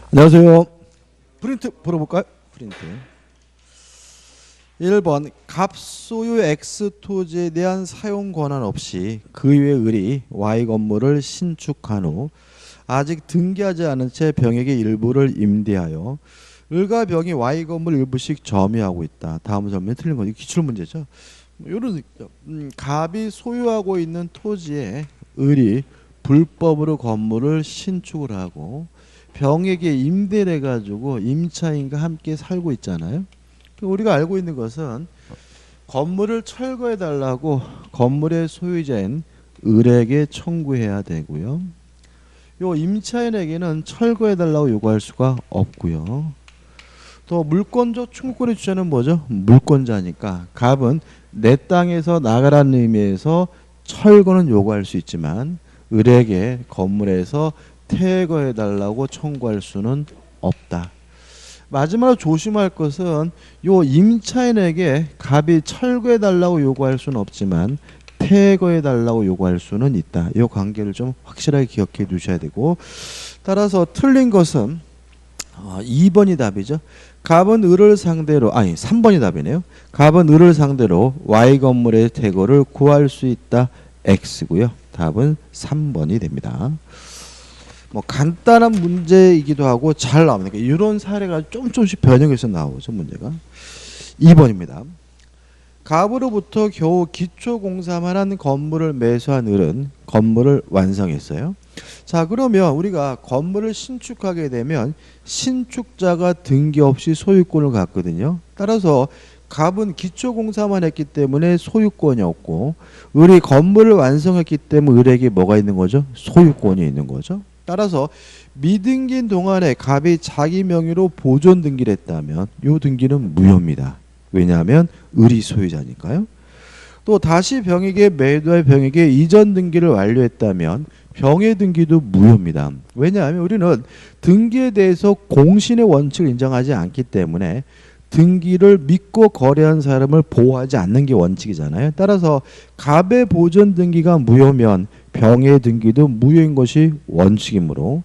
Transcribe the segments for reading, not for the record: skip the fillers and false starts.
안녕하세요. 프린트 풀어볼까요? 프린트. 1번 갑소유 X 토지에 대한 사용 권한 없이 그 외 을이 Y 건물을 신축한 후 아직 등기하지 않은 채 병에게 일부를 임대하여 을과 병이 Y 건물 일부씩 점유하고 있다. 다음 설명이 틀린 거죠. 기출 문제죠. 이런 갑이 소유하고 있는 토지에 을이 불법으로 건물을 신축을 하고 병에게 임대를 해가지고 임차인과 함께 살고 있잖아요. 우리가 알고 있는 것은 건물을 철거해 달라고 건물의 소유자인 을에게 청구해야 되고요. 요 임차인에게는 철거해 달라고 요구할 수가 없고요. 또 물권조 충분권의 주체는 뭐죠? 물권자니까 갑은 내 땅에서 나가라는 의미에서 철거는 요구할 수 있지만 을에게 건물에서 퇴거해 달라고 청구할 수는 없다. 마지막으로 조심할 것은 요 임차인에게 갑이 철거해 달라고 요구할 수는 없지만 퇴거해 달라고 요구할 수는 있다. 이 관계를 좀 확실하게 기억해 두셔야 되고, 따라서 틀린 것은 2번이 답이죠. 갑은 을을 상대로, 3번이 답이네요. 갑은 을을 상대로 Y 건물의 퇴거를 구할 수 있다. X고요. 답은 3번이 됩니다. 뭐 간단한 문제이기도 하고 잘 나옵니다. 이런 사례가 조금씩 변형해서 나오죠. 문제가 2번입니다. 갑으로부터 겨우 기초공사만 한 건물을 매수한 을은 건물을 완성했어요. 자, 그러면 우리가 건물을 신축하게 되면 신축자가 등기 없이 소유권을 갖거든요. 따라서 갑은 기초공사만 했기 때문에 소유권이 없고 을이 건물을 완성했기 때문에 을에게 뭐가 있는 거죠? 소유권이 있는 거죠. 따라서 미등기인 동안에 갑이 자기 명의로 보존 등기를 했다면 이 등기는 무효입니다. 왜냐하면 을이 소유자니까요. 또 다시 병에게 매도할 병에게 이전 등기를 완료했다면 병의 등기도 무효입니다. 왜냐하면 우리는 등기에 대해서 공신의 원칙을 인정하지 않기 때문에 등기를 믿고 거래한 사람을 보호하지 않는 게 원칙이잖아요. 따라서 갑의 보존 등기가 무효면 병의 등기도 무효인 것이 원칙이므로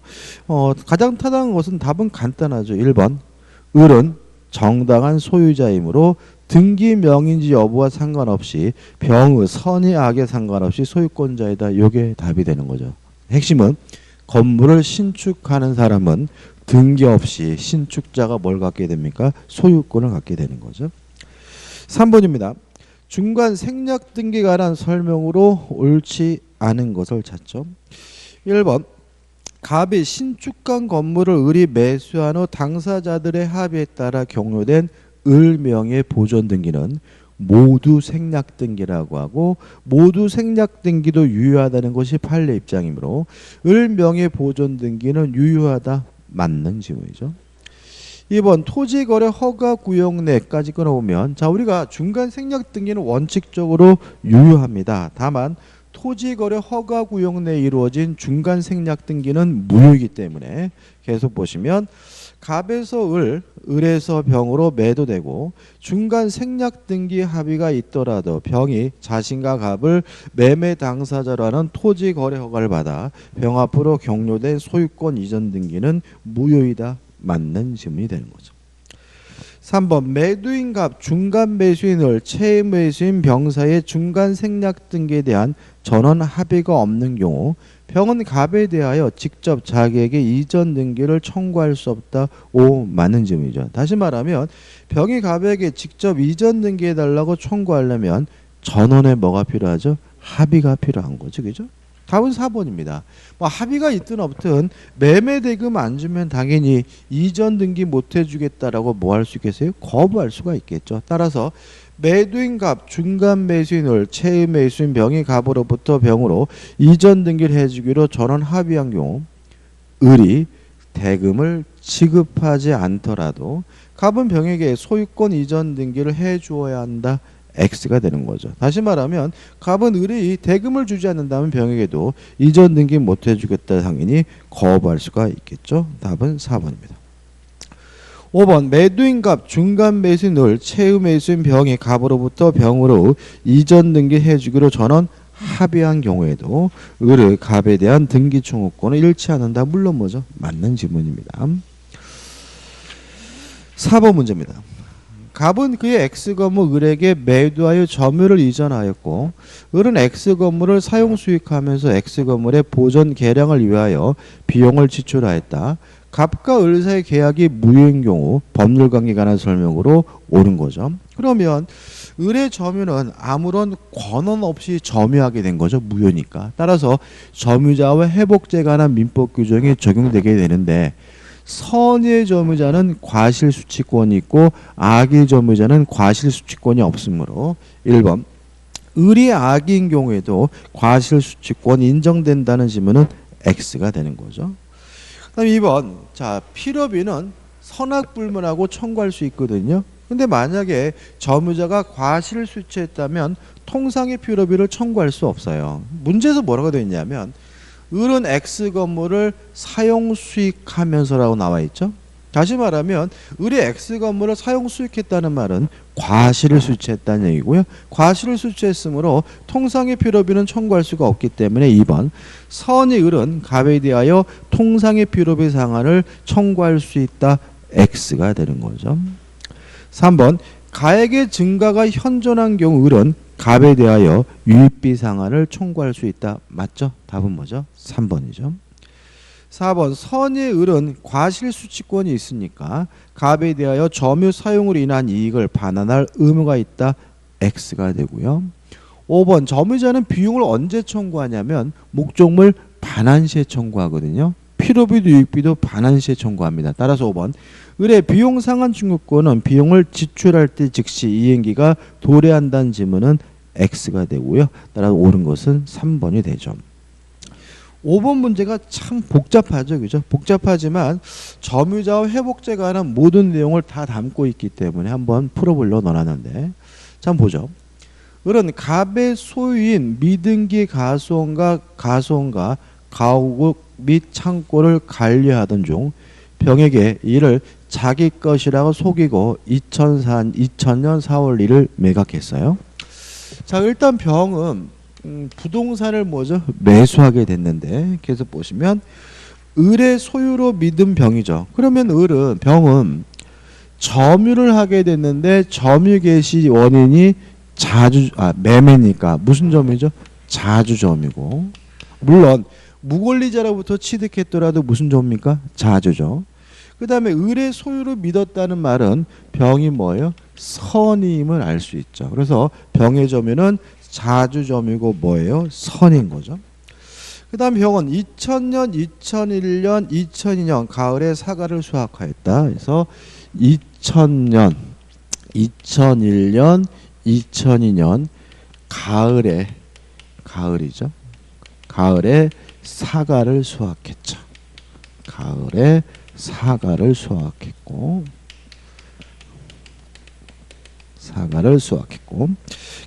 가장 타당한 것은 답은 간단하죠. 1번 을은 정당한 소유자이므로 등기 명인지 여부와 상관없이 병의 선의 악에 상관없이 소유권자이다. 이게 답이 되는 거죠. 핵심은 건물을 신축하는 사람은 등기 없이 신축자가 뭘 갖게 됩니까? 소유권을 갖게 되는 거죠. 3번입니다. 중간 생략 등기에 관한 설명으로 옳지 않은 것을 찾죠. 1번 갑이 신축한 건물을 을이 매수한 후 당사자들의 합의에 따라 경료된 을명의 보존 등기는 모두 생략 등기라고 하고 모두 생략 등기도 유효하다는 것이 판례 입장이므로 을명의 보존 등기는 유효하다. 맞는 질문이죠. 2번 토지거래 허가 구역 내까지 끊어보면 자 우리가 중간 생략 등기는 원칙적으로 유효합니다. 다만 토지거래 허가 구역 내에 이루어진 중간 생략 등기는 무효이기 때문에 계속 보시면 갑에서 을에서 병으로 매도되고 중간 생략 등기 합의가 있더라도 병이 자신과 갑을 매매 당사자로 하는 토지 거래 허가를 받아 병 앞으로 경료된 소유권 이전 등기는 무효이다. 맞는 질문이 되는 거죠. 3번 매도인 갑, 중간 매수인 을, 채의 매수인 병 사이의 중간 생략 등기에 대한 전원 합의가 없는 경우 병은 갑에 대하여 직접 자기에게 이전 등기를 청구할 수 없다. 오, 맞는 질문이죠. 다시 말하면 병이 갑에게 직접 이전 등기해달라고 청구하려면 전원에 뭐가 필요하죠? 합의가 필요한 거죠. 그죠? 답은 4번입니다. 뭐 합의가 있든 없든 매매 대금 안 주면 당연히 이전 등기 못 해주겠다라고 뭐 할 수 있겠어요? 거부할 수가 있겠죠. 따라서 매도인 갑, 중간 매수인 을, 채의 매수인 병이 갑으로부터 병으로 이전 등기를 해주기로 전원 합의한 경우 을이 대금을 지급하지 않더라도 갑은 병에게 소유권 이전 등기를 해주어야 한다. X가 되는 거죠. 다시 말하면 갑은 을이 대금을 주지 않는다면 병에게도 이전 등기 못 해주겠다 당연히 거부할 수가 있겠죠. 답은 4번입니다. 5번 매도인 갑, 중간 매수인 을, 채의 매수인 병이 갑으로부터 병으로 이전 등기 해주기로 전원 합의한 경우에도 을의 갑에 대한 등기 청구권을 잃지 않는다. 물론 뭐죠? 맞는 질문입니다. 4번 문제입니다. 갑은 그의 X 건물 을에게 매도하여 점유를 이전하였고 을은 X 건물을 사용 수익하면서 X 건물의 보존 개량을 위하여 비용을 지출하였다. 갑과 을 사이 계약이 무효인 경우 법률관계에 관한 설명으로 옳은 거죠. 그러면 을의 점유는 아무런 권한 없이 점유하게 된 거죠. 무효니까. 따라서 점유자와 회복제에 관한 민법 규정이 적용되게 되는데 선의 점유자는 과실수취권이 있고 악의 점유자는 과실수취권이 없으므로 1번 을이 악인 경우에도 과실수취권이 인정된다는 지문은 X가 되는 거죠. 그다음 2번 자 필요비는 선악불문하고 청구할 수 있거든요. 근데 만약에 점유자가 과실을 수취했다면 통상의 필요비를 청구할 수 없어요. 문제에서 뭐라고 되어 있냐면 을은 X 건물을 사용 수익하면서라고 나와 있죠. 다시 말하면 을이 X 건물을 사용 수익했다는 말은 과실을 수취했다는 얘기고요. 과실을 수취했으므로 통상의 필요비는 청구할 수가 없기 때문에 2번 선의 을은 갑에 대하여 통상의 필요비 상한을 청구할 수 있다. X가 되는 거죠. 3번 가액의 증가가 현존한 경우 을은 갑에 대하여 유입비 상한을 청구할 수 있다. 맞죠? 답은 뭐죠? 3번이죠. 4번 선의 을은 과실수취권이 있으니까 갑에 대하여 점유 사용으로 인한 이익을 반환할 의무가 있다. X가 되고요. 5번 점유자는 비용을 언제 청구하냐면 목적물 반환 시에 청구하거든요. 필요비도 유익비도 반환 시에 청구합니다. 따라서 5번 을의 비용 상한 청구권은 비용을 지출할 때 즉시 이행기가 도래한다는 지문은 X가 되고요. 따라서 옳은 것은 3번이 되죠. 5번 문제가 참 복잡하죠. 그죠? 복잡하지만 점유자와 회복제에 관한 모든 내용을 다 담고 있기 때문에 한번 풀어보려고 넣어놨는데 자 보죠. 을은 갑의 소유인 미등기 가수원과 가옥 및 창고를 관리하던 중 병에게 이를 자기 것이라고 속이고 2000년 4월 1일 매각했어요. 자 일단 병은 부동산을 뭐죠? 매수하게 됐는데 계속 보시면 을의 소유로 믿은 병이죠. 그러면 병은 점유를 하게 됐는데 점유 개시 원인이 매매니까 무슨 점이죠? 자주점이고 물론 무권리자로부터 취득했더라도 무슨 점입니까? 자주죠. 그 다음에 을의 소유로 믿었다는 말은 병이 뭐예요? 선임을 알 수 있죠. 그래서 병의 점유는 자주점이고 뭐예요? 선인 거죠. 그 다음 병은 2000년, 2001년, 2002년 가을에 사과를 수확하였다. 그래서 2000년, 2001년, 2002년 가을이죠. 가을에 사과를 수확했죠. 가을에 사과를 수확했고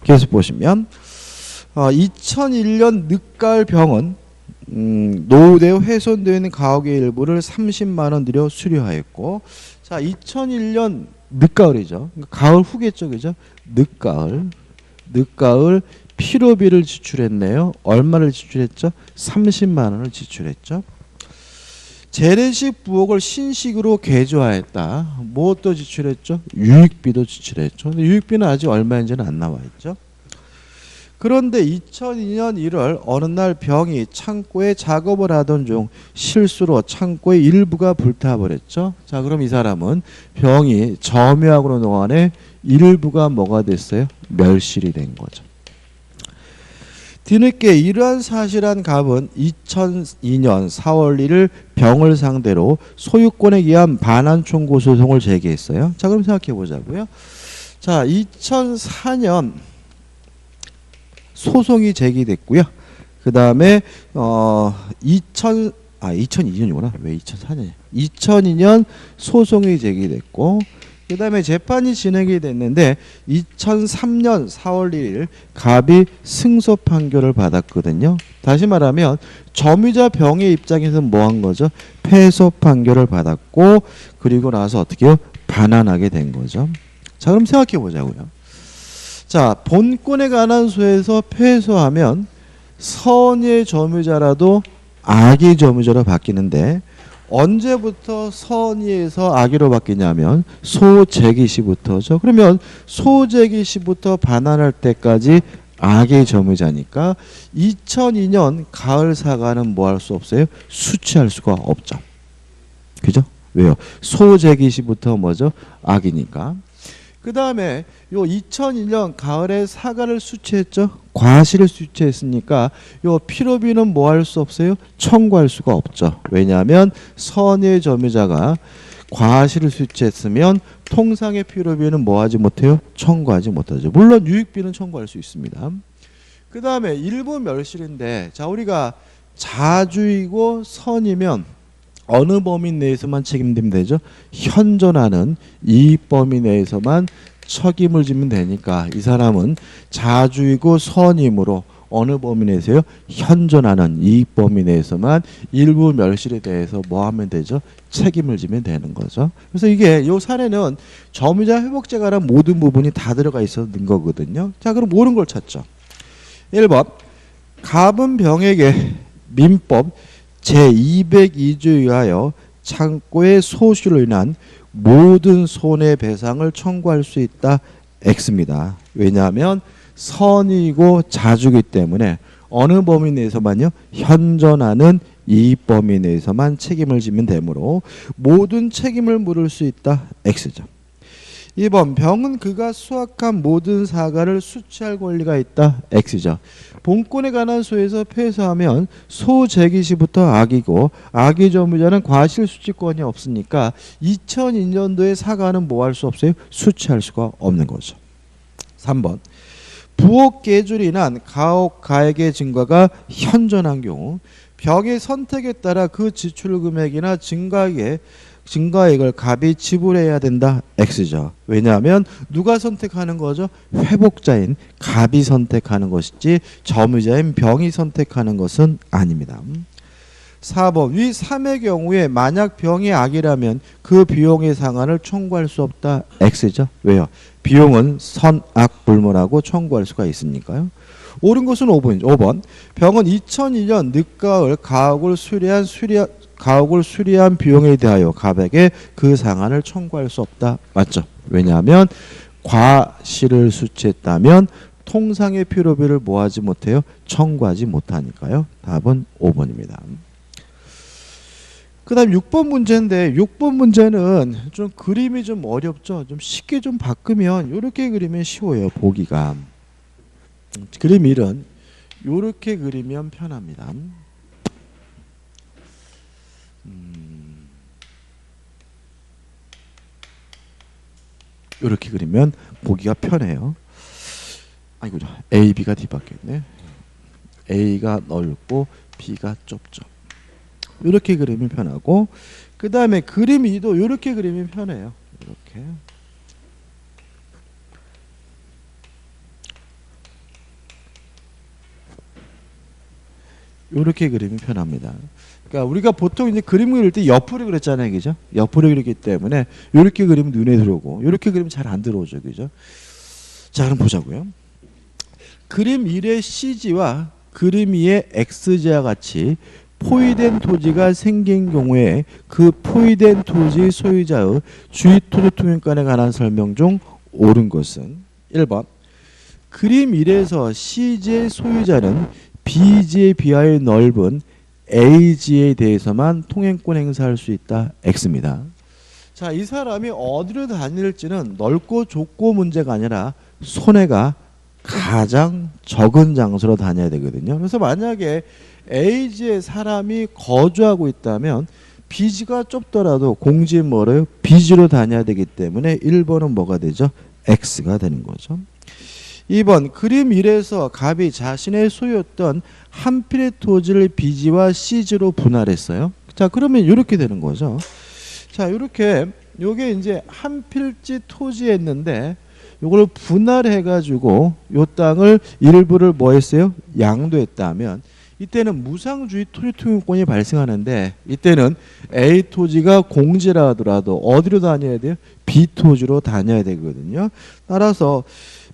계속 보시면 2001년 늦가을 병은 노후되어 훼손되어 있는 가옥의 일부를 30만 원 들여 수리하였고 자 2001년 늦가을이죠. 가을 후겠죠. 그죠? 늦가을 필요비를 지출했네요. 얼마를 지출했죠? 30만 원을 지출했죠. 재래식 부엌을 신식으로 개조하였다. 무엇도 지출했죠? 유익비도 지출했죠. 근데 유익비는 아직 얼마인지는 안 나와 있죠. 그런데 2002년 1월 어느 날 병이 창고에 작업을 하던 중 실수로 창고의 일부가 불타버렸죠. 자, 그럼 이 사람은 병이 점유하고는 동안에 일부가 뭐가 됐어요? 멸실이 된 거죠. 뒤늦게 이러한 사실한 갑은 2002년 4월 1일 병을 상대로 소유권에 의한 반환 청구 소송을 제기했어요. 자, 그럼 생각해 보자고요. 자, 2004년 소송이 제기됐고요. 그 다음에 2002년이구나. 왜 2004년이야? 2002년 소송이 제기됐고 그 다음에 재판이 진행이 됐는데 2003년 4월 1일 갑이 승소 판결을 받았거든요. 다시 말하면 점유자 병의 입장에서는 뭐 한 거죠? 패소 판결을 받았고 그리고 나서 어떻게 해요? 반환하게 된 거죠. 자, 그럼 생각해 보자고요. 자, 본권에 관한 소에서 패소하면 선의 점유자라도 악의 점유자로 바뀌는데 언제부터 선의에서 악의로 바뀌냐면 소재기시부터죠. 그러면 소재기시부터 반환할 때까지 악의 점유자니까 2002년 가을 사과는 뭐 할 수 없어요? 수취할 수가 없죠. 그죠? 왜요? 소재기시부터 뭐죠? 악이니까. 그 다음에 요 2002년 가을에 사과를 수취했죠. 과실을 수취했으니까 요 피로비는 뭐 할 수 없어요? 청구할 수가 없죠. 왜냐하면 선의의 점유자가 과실을 수취했으면 통상의 피로비는 뭐 하지 못해요? 청구하지 못하죠. 물론 유익비는 청구할 수 있습니다. 그 다음에 일부 멸실인데, 자, 우리가 자주이고 선이면 어느 범위 내에서만 책임지면 되죠? 현존하는 이익 범위 내에서만 책임을 지면 되니까 이 사람은 자주이고 선임으로 어느 범위 내에서요? 현존하는 이익 범위 내에서만 일부 멸실에 대해서 뭐 하면 되죠? 책임을 지면 되는 거죠. 그래서 이게 요 사례는 점유자 회복죄에 관한 모든 부분이 다 들어가 있었는 거거든요. 자, 그럼 옳은 걸 찾죠. 1번 갑은 병에게 민법 제202조에 의하여 창고의 소실로 인한 모든 손해배상을 청구할 수 있다. X입니다. 왜냐하면 선이고 자주기 때문에 어느 범위 내에서만요? 현존하는 이 범위 내에서만 책임을 지면 되므로 모든 책임을 물을 수 있다. X죠. 2번 병은 그가 수확한 모든 사과를 수취할 권리가 있다. X죠. 본권에 관한 소에서 폐소하면 소재기시부터 악이고 악의 점유자는 과실 수취권이 없으니까 2002년도에 사과는 뭐 할 수 없어요? 수취할 수가 없는 거죠. 3번 부옥 계줄이 인한 가옥 가액의 증가가 현존한 경우 병의 선택에 따라 그 지출 금액이나 증가액을 갑이 지불해야 된다. X죠. 왜냐하면 누가 선택하는 거죠? 회복자인 갑이 선택하는 것이지 점유자인 병이 선택하는 것은 아닙니다. 4번 위 3의 경우에 만약 병이 악이라면 그 비용의 상한을 청구할 수 없다. X죠. 왜요? 비용은 선악 불문하고 청구할 수가 있으니까요. 옳은 것은 5번이죠. 5번 병은 2002년 늦가을 가옥을 수리한 비용에 대하여 갑에게 그 상한을 청구할 수 없다. 맞죠? 왜냐하면 과실을 수취했다면 통상의 피로비를 뭐하지 못해요? 청구하지 못하니까요. 답은 5번입니다. 그 다음 6번 문제인데 6번 문제는 좀 그림이 좀 어렵죠. 좀 쉽게 좀 바꾸면 이렇게 그리면 쉬워요. 보기가. 그림 1은 이렇게 그리면 편합니다. 이렇게 그리면 보기가 편해요. 아이고, A, B가 뒤바뀌었네. A가 넓고 B가 좁죠. 이렇게 그리면 편하고, 그 다음에 그림 2도 이렇게 그리면 편해요. 이렇게. 이렇게 그리면 편합니다. 그러니까 우리가 보통 이제 그림 그릴 때 옆으로 그렸잖아요, 그죠? 옆으로 그리기 때문에 이렇게 그리면 눈에 들어오고, 이렇게 그리면 잘 안 들어오죠, 그죠? 자, 그럼 보자고요. 그림 1의 CG와 그림 2의 XG와 같이 포위된 토지가 생긴 경우에 그 포위된 토지 소유자의 주의토지 통행권에 관한 설명 중 옳은 것은 1번 그림 1에서 CG의 소유자는 B지에 비하여 넓은 A지에 대해서만 통행권 행사할 수 있다. X입니다. 자, 이 사람이 어디로 다닐지는 넓고 좁고 문제가 아니라 손해가 가장 적은 장소로 다녀야 되거든요. 그래서 만약에 A지에 사람이 거주하고 있다면 B지가 좁더라도 공지 뭐래요? B지로 다녀야 되기 때문에 1번은 뭐가 되죠? X가 되는 거죠. 2번 그림 1에서 갑이 자신의 소유였던 한 필의 토지를 B지와 C지로 분할했어요. 자, 그러면 이렇게 되는 거죠. 자, 이렇게 요게 이제 한 필지 토지였는데 요걸 분할해 가지고 요 땅을 일부를 뭐 했어요? 양도했다면 이때는 무상주의 토지 통용권이 발생하는데 이때는 A 토지가 공지라 하더라도 어디로 다녀야 돼요? B 토지로 다녀야 되거든요. 따라서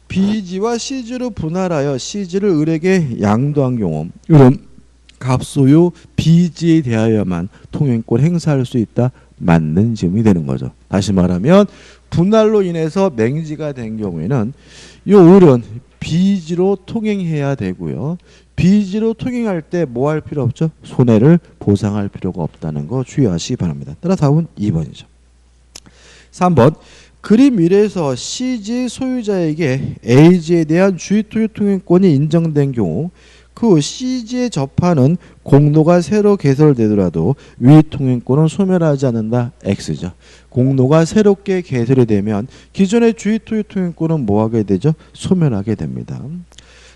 B지와 C지로 분할하여 C지를 을에게 양도한 경우 이런 갑소유 비지에 대하여만 통행권 행사할 수 있다. 맞는 질문이 되는 거죠. 다시 말하면 분할로 인해서 맹지가 된 경우에는 이 을은 비지로 통행해야 되고요. 비지로 통행할 때 뭐 할 필요 없죠? 손해를 보상할 필요가 없다는 거 주의하시기 바랍니다. 따라 답은 2번이죠. 3번 그림 1에서 C지의 소유자에게 A지에 대한 주의토유 통행권이 인정된 경우 그 C지에 접하는 공로가 새로 개설되더라도 위 통행권은 소멸하지 않는다. X죠. 공로가 새롭게 개설이 되면 기존의 주의토유 통행권은 뭐하게 되죠? 소멸하게 됩니다.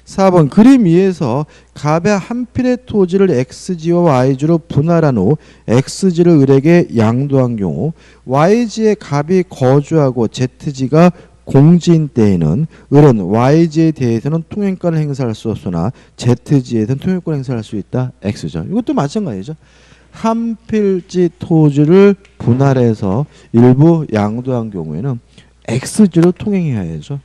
4번 그림 2에서 갑의 한 필의 토지를 X지와 Y지로 분할한 후 X지를 을에게 양도한 경우 Y지에 갑이 거주하고 Z지가 공지인 때에는 을은 Y지에 대해서는 통행권을 행사할 수 없으나 Z지에서는 통행권을 행사할 수 있다. X죠. 이것도 마찬가지죠. 한 필지 토지를 분할해서 일부 양도한 경우에는 X지로 통행해야죠.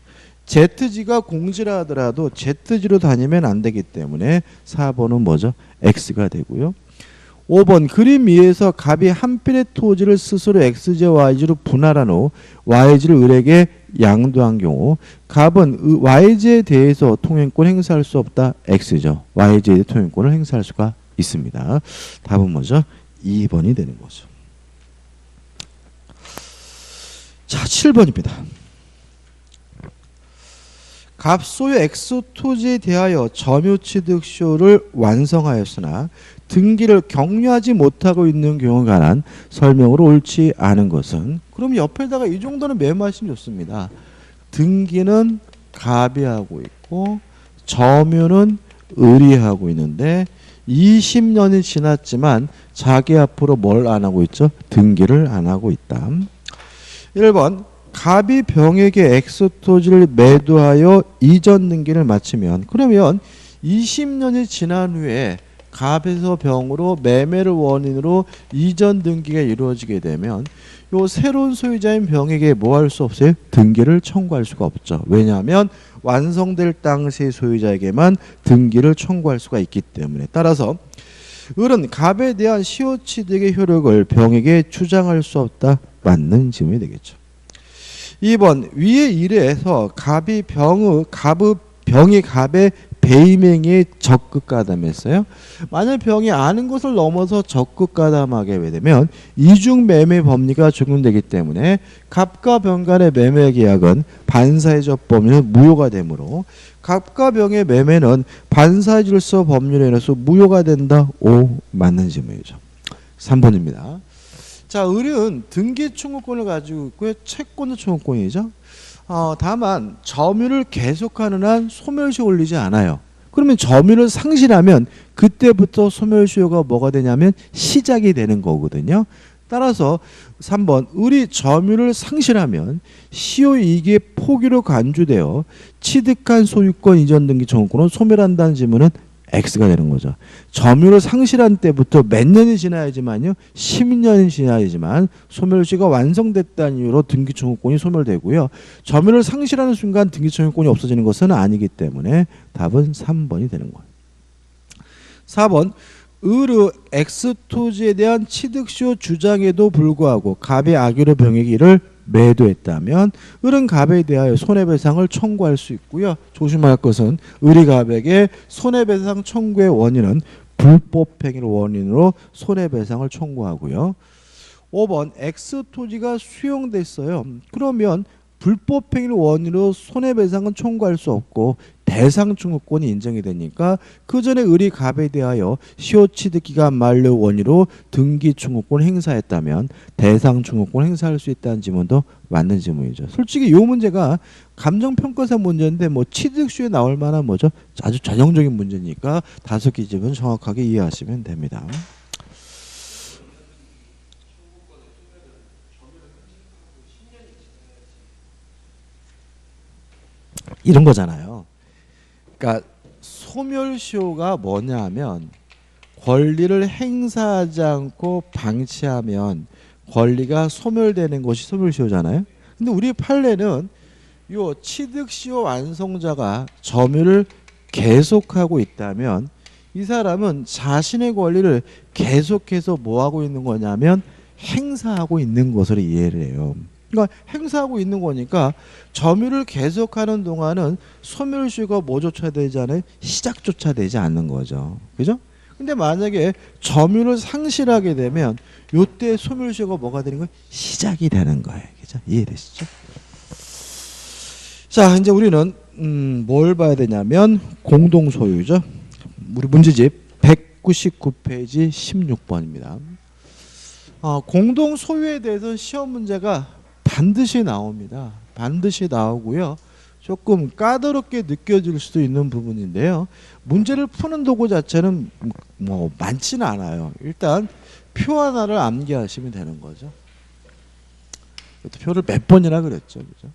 Z지가 공지라 하더라도 Z지로 다니면 안 되기 때문에 4번은 뭐죠? X가 되고요. 5번 그림 2에서 갑이 한 필의 토지를 스스로 X지와 Y지로 분할한 후 Y지를 을에게 양도한 경우 갑은 Y지에 대해서 통행권 행사할 수 없다. X죠. Y지에 대해 통행권을 행사할 수가 있습니다. 답은 뭐죠? 2번이 되는 거죠. 자, 7번입니다. 갑소유 X 토지에 대하여 점유취득쇼를 완성하였으나 등기를 격려하지 못하고 있는 경우에 관한 설명으로 옳지 않은 것은 그럼 옆에다가 이 정도는 메모하시면 좋습니다. 등기는 갑이 하고 있고 점유는 을이 하고 있는데 20년이 지났지만 자기 앞으로 뭘 안 하고 있죠? 등기를 안 하고 있다. 1번 갑이 병에게 X토지를 매도하여 이전 등기를 마치면 그러면 20년이 지난 후에 갑에서 병으로 매매를 원인으로 이전 등기가 이루어지게 되면 요 새로운 소유자인 병에게 뭐 할 수 없어요? 등기를 청구할 수가 없죠. 왜냐하면 완성될 당시 소유자에게만 등기를 청구할 수가 있기 때문에 따라서 을은 갑에 대한 시효취득의 효력을 병에게 주장할 수 없다. 맞는 질문이 되겠죠. 2번 위의 일에서 갑이 병이 갑의 배임행위에 적극 가담했어요. 만약 병이 아는 것을 넘어서 적극 가담하게 되면 이중매매 법리가 적용되기 때문에 갑과 병 간의 매매 계약은 반사회적 법률은 무효가 되므로 갑과 병의 매매는 반사회질서 법률에 의해서 무효가 된다. 오, 맞는 질문이죠. 3번입니다. 자, 을은 등기 청구권을 가지고 있고요. 채권도 청구권이죠. 다만 점유를 계속하는 한 소멸시 올리지 않아요. 그러면 점유를 상실하면 그때부터 소멸시효가 뭐가 되냐면 시작이 되는 거거든요. 따라서 3번 을이 점유를 상실하면 시효이익의 포기로 간주되어 취득한 소유권 이전 등기 청구권을 소멸한다는 질문은 X가 되는 거죠. 점유를 상실한 때부터 몇 년이 지나야지만요. 10년이 지나야지만 소멸시가 완성됐다는 이유로 등기청구권이 소멸되고요. 점유를 상실하는 순간 등기청구권이 없어지는 것은 아니기 때문에 답은 3번이 되는 거예요. 4번 을의 X토지에 대한 취득시효 주장에도 불구하고 갑이 악의로 병에게 이를 매도했다면 을은 갑에 대하여 손해배상을 청구할 수 있고요. 조심할 것은 을이 갑에게 손해배상 청구의 원인은 불법행위를 원인으로 손해배상을 청구하고요. 5번 X토지가 수용됐어요. 그러면 불법행위를 원인으로 손해배상은 청구할 수 없고 대상청구권이 인정이 되니까 그 전에 을이 갑에 대하여 시효취득기간 만료 원인으로 등기청구권 행사했다면 대상청구권 행사할 수 있다는 질문도 맞는 질문이죠. 솔직히 이 문제가 감정평가사 문제인데 뭐 취득시효에 나올 만한 뭐죠? 아주 전형적인 문제니까 5개 질문 정확하게 이해하시면 됩니다. 이런 거잖아요. 그러니까 소멸시효가 뭐냐 하면 권리를 행사하지 않고 방치하면 권리가 소멸되는 것이 소멸시효잖아요. 근데 우리 판례는 요 취득시효 완성자가 점유를 계속하고 있다면 이 사람은 자신의 권리를 계속해서 뭐 하고 있는 거냐면 행사하고 있는 것으로 이해를 해요. 그러니까 행사하고 있는 거니까 점유를 계속하는 동안은 소멸시효가 뭐조차 되지 않아요? 시작조차 되지 않는 거죠. 그죠? 근데 만약에 점유를 상실하게 되면 요때 소멸시효가 뭐가 되는 거예요? 시작이 되는 거예요. 그죠? 이해되시죠? 자, 이제 우리는 뭘 봐야 되냐면 공동소유죠. 우리 문제집 199페이지 16번입니다. 공동소유에 대해서 시험 문제가 반드시 나옵니다. 반드시 나오고요. 조금 까다롭게 느껴질 수도 있는 부분인데요. 문제를 푸는 도구 자체는 뭐 많지는 않아요. 일단 표 하나를 암기하시면 되는 거죠. 표를 몇 번이나 그랬죠. 그죠?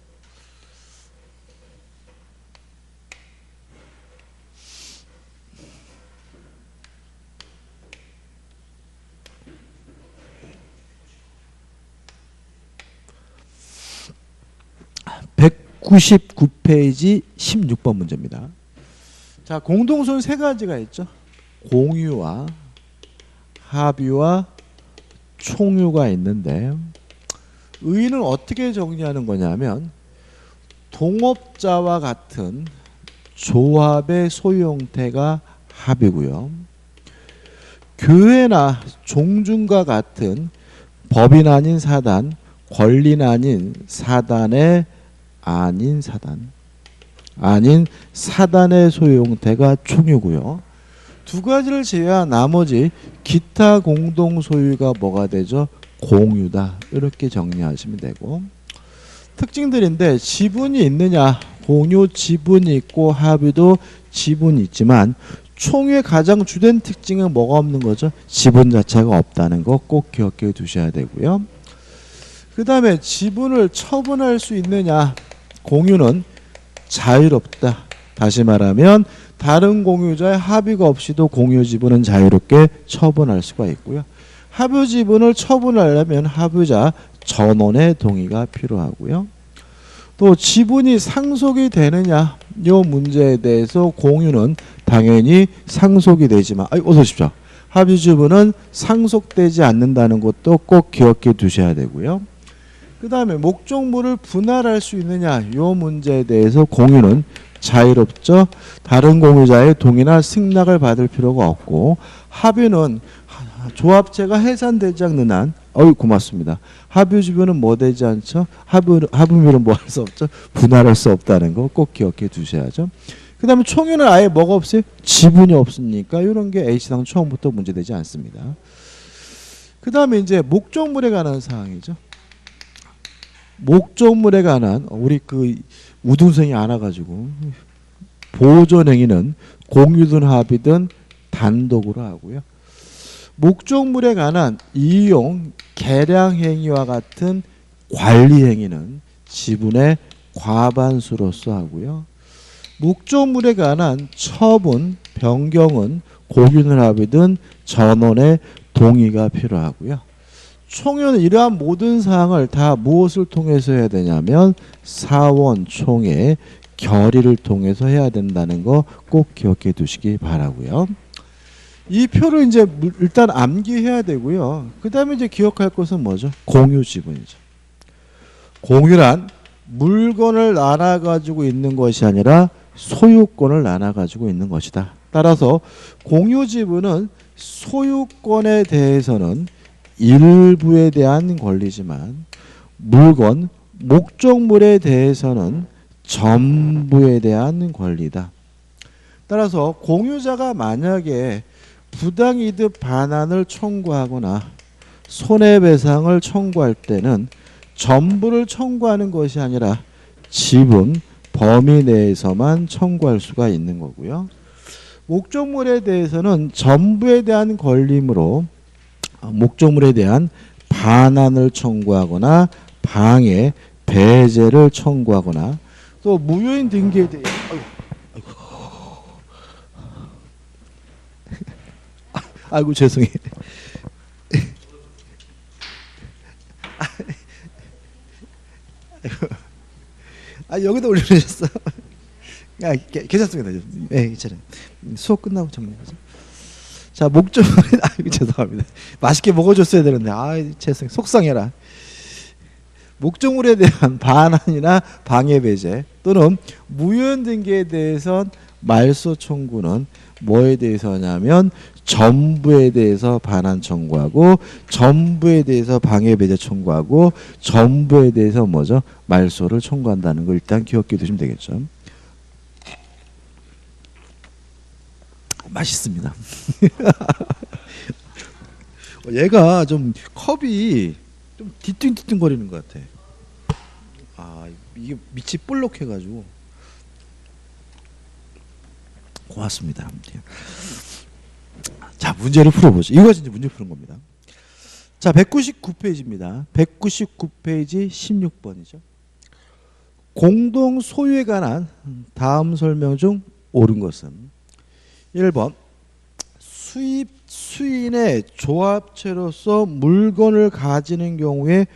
(199페이지) 16번 문제입니다. 자, 공동소유 세 가지가 있죠. 공유와 합유와 총유가 있는데 의의는 어떻게 정리하는 거냐면 동업자와 같은 조합의 소유 형태가 합이고요. 교회나 종중과 같은 법인 아닌 사단, 권리인 아닌 사단의 아닌 사단의 소유 형태가 총유고요. 두 가지를 제외한 나머지 기타 공동 소유가 뭐가 되죠? 공유다. 이렇게 정리하시면 되고, 특징들인데 지분이 있느냐? 공유 지분이 있고 합유도 지분이 있지만 총유의 가장 주된 특징은 뭐가 없는 거죠? 지분 자체가 없다는 거 꼭 기억해 두셔야 되고요. 그 다음에 지분을 처분할 수 있느냐? 공유는 자유롭다. 다시 말하면 다른 공유자의 합의가 없이도 공유 지분은 자유롭게 처분할 수가 있고요. 합유 지분을 처분하려면 합유자 전원의 동의가 필요하고요. 또 지분이 상속이 되느냐? 이 문제에 대해서 공유는 당연히 상속이 되지만, 어서 오십시오. 합유 지분은 상속되지 않는다는 것도 꼭 기억해 두셔야 되고요. 그 다음에 목적물을 분할할 수 있느냐? 이 문제에 대해서 공유는 자유롭죠. 다른 공유자의 동의나 승낙을 받을 필요가 없고, 합유는 조합체가 해산되지 않는 한, 고맙습니다. 합유 지분은 뭐 되지 않죠? 합유물은 뭐 할 수 없죠? 분할할 수 없다는 거 꼭 기억해 두셔야죠. 그 다음에 총유는 아예 뭐가 없어요? 지분이 없으니까 이런 게 H상 처음부터 문제되지 않습니다. 그 다음에 이제 목적물에 관한 사항이죠. 목적물에 관한 우리 그 우등생이 안 와가지고 보존행위는 공유든 합의든 단독으로 하고요. 목적물에 관한 이용, 개량행위와 같은 관리행위는 지분의 과반수로서 하고요. 목적물에 관한 처분, 변경은 공유든 합의든 전원의 동의가 필요하고요. 총회는 이러한 모든 사항을 다 무엇을 통해서 해야 되냐면 사원총회 결의를 통해서 해야 된다는 거 꼭 기억해 두시기 바라고요. 이 표를 이제 일단 암기해야 되고요. 그 다음에 이제 기억할 것은 뭐죠? 공유 지분이죠. 공유란 물건을 나눠 가지고 있는 것이 아니라 소유권을 나눠 가지고 있는 것이다. 따라서 공유 지분은 소유권에 대해서는 일부에 대한 권리지만 물건, 목적물에 대해서는 전부에 대한 권리다. 따라서 공유자가 만약에 부당이득 반환을 청구하거나 손해배상을 청구할 때는 전부를 청구하는 것이 아니라 지분, 범위 내에서만 청구할 수가 있는 거고요. 목적물에 대해서는 전부에 대한 권리이므로 목적물에 대한 반환을 청구하거나 방해, 배제를 청구하거나 또 무효인 등기에 대해 아이고 죄송해요. 여기다 올려주셨어. 괜찮습니다. 네, 괜찮아요. 수업 끝나고 정리하죠. 자, 목적물에 아이고 죄송합니다. 맛있게 먹어줬어야 되는데 죄송 속상해라. 목적물에 대한 반환이나 방해 배제 또는 무효 등기에 대해선 말소 청구는 뭐에 대해서냐면 전부에 대해서 반환 청구하고 전부에 대해서 방해 배제 청구하고 전부에 대해서 뭐죠? 말소를 청구한다는 걸 일단 기억해 두시면 되겠죠. 맛있습니다. 얘가 좀 컵이 좀 뒤뚱뒤뚱 거리는 것 같아. 이게 밑이 볼록해가지고 고맙습니다. 자, 문제를 풀어보죠. 이것이 이제 문제 푸는 겁니다. 자, 199페이지입니다. 199페이지 16번이죠. 공동 소유에 관한 다음 설명 중 옳은 것은 1번 수인의 조합체로서 물건을 가지는 경우에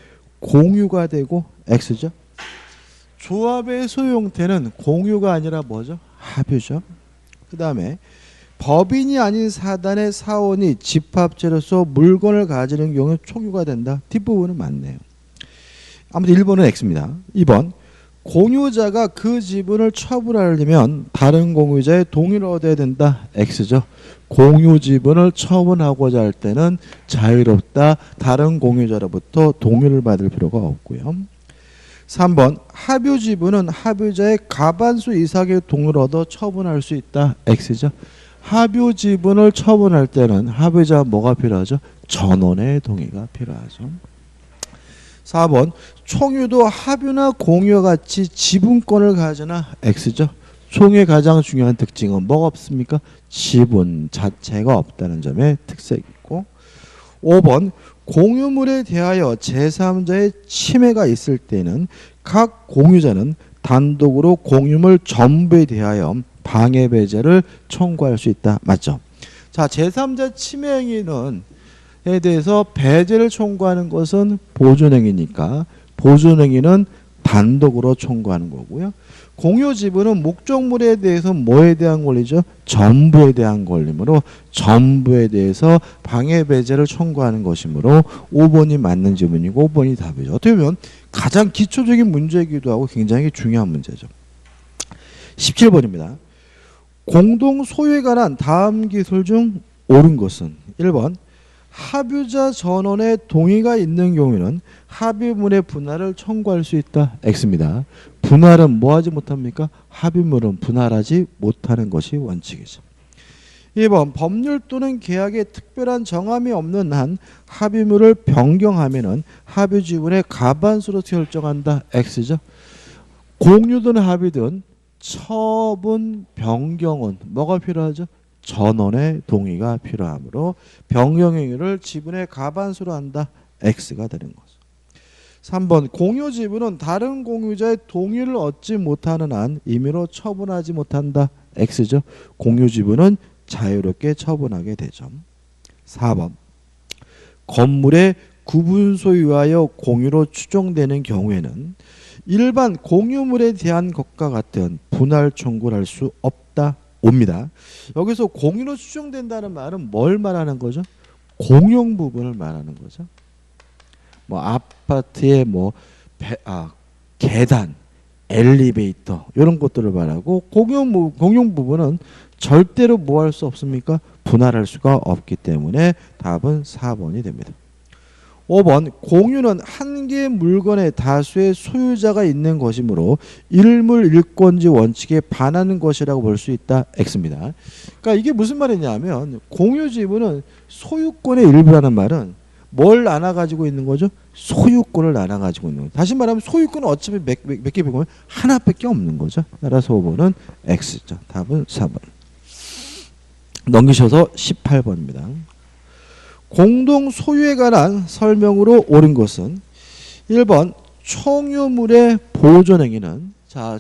공유가 되고 X죠. 조합의 소유 형태는 공유가 아니라 뭐죠? 합유죠. 그 다음에 법인이 아닌 사단의 사원이 집합체로서 물건을 가지는 경우에 총유가 된다. 뒷부분은 맞네요. 아무튼 1번은 X입니다. 2번 공유자가 그 지분을 처분하려면 다른 공유자의 동의를 얻어야 된다. X죠. 공유 지분을 처분하고자 할 때는 자유롭다. 다른 공유자로부터 동의를 받을 필요가 없고요. 3번 합유 지분은 합유자의 과반수 이상의 동의를 얻어 처분할 수 있다. X죠. 합유 지분을 처분할 때는 합유자 뭐가 필요하죠? 전원의 동의가 필요하죠. 4번 총유도 합유나 공유와 같이 지분권을 가지나 X죠. 총유의 가장 중요한 특징은 뭐가 없습니까? 지분 자체가 없다는 점에 특색이 있고 5번 공유물에 대하여 제3자의 침해가 있을 때는 각 공유자는 단독으로 공유물 전부에 대하여 방해 배제를 청구할 수 있다. 맞죠? 자, 제3자 침해 행위는 에 대해서 배제를 청구하는 것은 보존행위니까 보존행위는 단독으로 청구하는 거고요. 공유 지분은 목적물에 대해서 뭐에 대한 권리죠? 전부에 대한 권리므로 전부에 대해서 방해 배제를 청구하는 것이므로 5번이 맞는 지문이고 5번이 답이죠. 어떻게 보면 가장 기초적인 문제이기도 하고 굉장히 중요한 문제죠. 17번입니다. 공동 소유에 관한 다음 기술 중 옳은 것은 1번 합유자 전원의 동의가 있는 경우에는 합유물의 분할을 청구할 수 있다. X입니다. 분할은 뭐 하지 못합니까? 합유물은 분할하지 못하는 것이 원칙이죠. 2번 법률 또는 계약에 특별한 정함이 없는 한 합유물을 변경하면은 합유 지분의 과반수로 결정한다. X죠. 공유든 합의든 처분 변경은 뭐가 필요하죠? 전원의 동의가 필요하므로 변경행위를 지분의 과반수로 한다. X가 되는 거죠. 3번 공유 지분은 다른 공유자의 동의를 얻지 못하는 한 임의로 처분하지 못한다. X죠. 공유 지분은 자유롭게 처분하게 되죠. 4번 건물의 구분 소유하여 공유로 추정되는 경우에는 일반 공유물에 대한 것과 같은 분할 청구를 할 수 없다. 옵니다. 여기서 공유로 추정된다는 말은 뭘 말하는 거죠? 공용 부분을 말하는 거죠. 뭐 아파트의 계단, 엘리베이터 이런 것들을 말하고 공용 부분은 절대로 뭐 할 수 없습니까? 분할할 수가 없기 때문에 답은 4번이 됩니다. 5번 공유는 한 개의 물건에 다수의 소유자가 있는 것이므로 일물 일권지 원칙에 반하는 것이라고 볼 수 있다. X입니다. 그러니까 이게 무슨 말이냐면 공유 지분은 소유권의 일부라는 말은 뭘 나눠 가지고 있는 거죠? 소유권을 나눠 가지고 있는 거죠. 다시 말하면 소유권은 어차피 몇 개 보면 하나밖에 없는 거죠. 따라서 5번은 X죠. 답은 4번. 넘기셔서 18번입니다. 공동 소유에 관한 설명으로 옳은 것은 1번 총유물의 보존행위는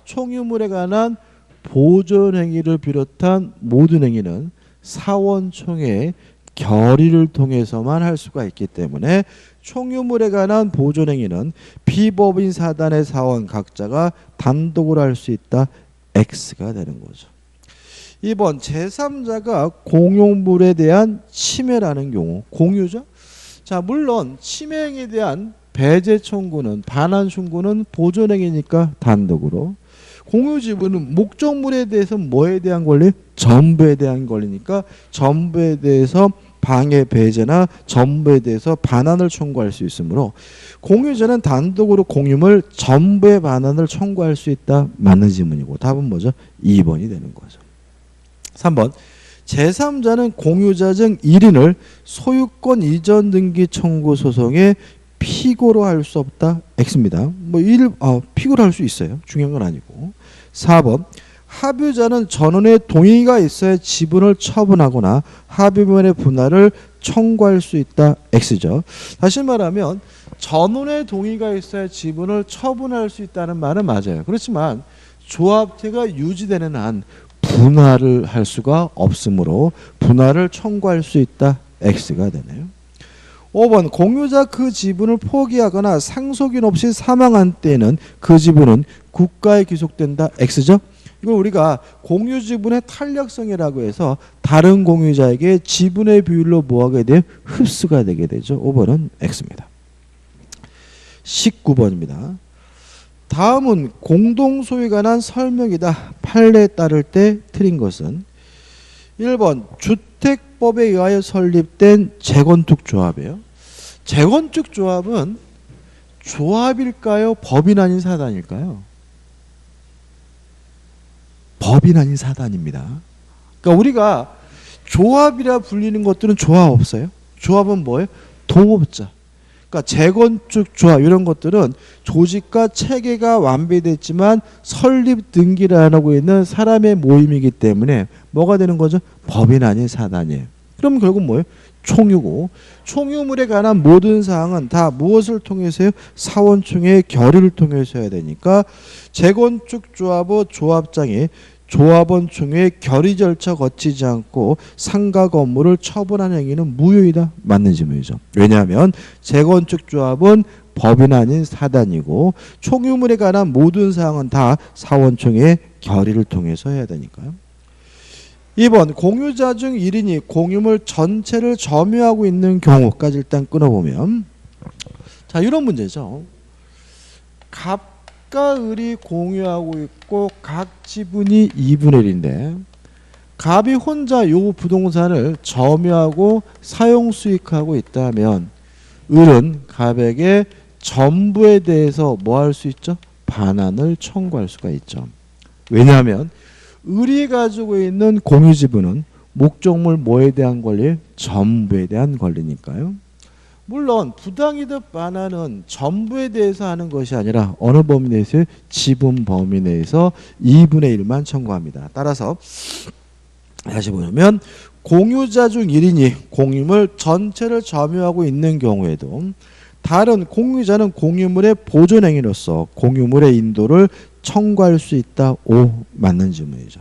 총유물에 관한 보존행위를 비롯한 모든 행위는 사원총회의 결의를 통해서만 할 수가 있기 때문에 총유물에 관한 보존행위는 비법인 사단의 사원 각자가 단독으로 할 수 있다. X가 되는 거죠. 2번 제3자가 공용물에 대한 침해라는 경우 공유죠. 자, 물론 침해행위에 대한 배제 청구는 반환 청구는 보존행위니까 단독으로, 공유 지분은 목적물에 대해서 뭐에 대한 권리? 전부에 대한 권리니까 전부에 대해서 방해 배제나 전부에 대해서 반환을 청구할 수 있으므로 공유자는 단독으로 공유물 전부의 반환을 청구할 수 있다. 맞는 지문이고 답은 뭐죠? 2번이 되는 거죠. 3번 제3자는 공유자 중 1인을 소유권 이전 등기 청구 소송에 피고로 할 수 없다. X입니다. 피고로 할 수 있어요. 중요한 건 아니고. 4번 합유자는 전원의 동의가 있어야 지분을 처분하거나 합의문의 분할을 청구할 수 있다. X죠. 다시 말하면 전원의 동의가 있어야 지분을 처분할 수 있다는 말은 맞아요. 그렇지만 조합체가 유지되는 한 분할을 할 수가 없으므로 분할을 청구할 수 있다. X가 되네요. 5번 공유자 그 지분을 포기하거나 상속인 없이 사망한 때에는 그 지분은 국가에 귀속된다. X죠. 이걸 우리가 공유 지분의 탄력성이라고 해서 다른 공유자에게 지분의 비율로 뭐하게 돼요? 흡수가 되게 되죠. 5번은 X입니다. 19번입니다. 다음은 공동소유에 관한 설명이다. 판례에 따를 때 틀린 것은 1번 주택법에 의하여 설립된 재건축 조합이에요. 재건축 조합은 조합일까요? 법인 아닌 사단일까요? 법인 아닌 사단입니다. 그러니까 우리가 조합이라 불리는 것들은 조합 없어요. 조합은 뭐예요? 동업자. 그러니까 재건축 조합 이런 것들은 조직과 체계가 완비됐지만 설립 등기를 안 하고 있는 사람의 모임이기 때문에 뭐가 되는 거죠? 법인 아닌 사단이에요. 그럼 결국 뭐예요? 총유고, 총유물에 관한 모든 사항은 다 무엇을 통해서요? 사원총회의 결의를 통해서 해야 되니까 재건축 조합의 조합장이 조합원 총회의 결의 절차 거치지 않고 상가 건물을 처분하는 행위는 무효이다. 맞는 질문이죠. 왜냐하면 재건축 조합은 법인 아닌 사단이고 총유물에 관한 모든 사항은 다 사원총회의 결의를 통해서 해야 되니까요. 2번 공유자 중 1인이 공유물 전체를 점유하고 있는 경우까지 일단 끊어보면 자 이런 문제죠. 갑과 을이 공유하고 있고 각 지분이 2분의 1인데 갑이 혼자 요 부동산을 점유하고 사용 수익하고 있다면 을은 갑에게 전부에 대해서 뭐 할 수 있죠? 반환을 청구할 수가 있죠. 왜냐하면 을이 가지고 있는 공유 지분은 목적물 뭐에 대한 권리? 전부에 대한 권리니까요. 물론 부당이득 반환은 전부에 대해서 하는 것이 아니라 어느 범위 내에서? 지분 범위 내에서 2분의 1만 청구합니다. 따라서 다시 보면 공유자 중 1인이 공유물 전체를 점유하고 있는 경우에도 다른 공유자는 공유물의 보존행위로서 공유물의 인도를 청구할 수 있다. 5 맞는 질문이죠.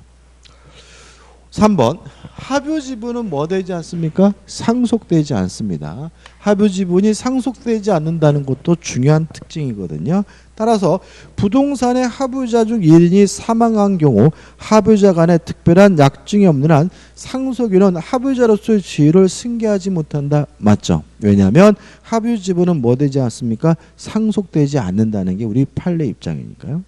3번 합유 지분은 뭐 되지 않습니까? 상속되지 않습니다. 합유 지분이 상속되지 않는다는 것도 중요한 특징이거든요. 따라서 부동산의 합유자 중 1인이 사망한 경우 합유자 간에 특별한 약증이 없는 한 상속인은 합유자로서의 지위를 승계하지 못한다. 맞죠? 왜냐하면 합유 지분은 뭐 되지 않습니까? 상속되지 않는다는 게 우리 판례 입장이니까요.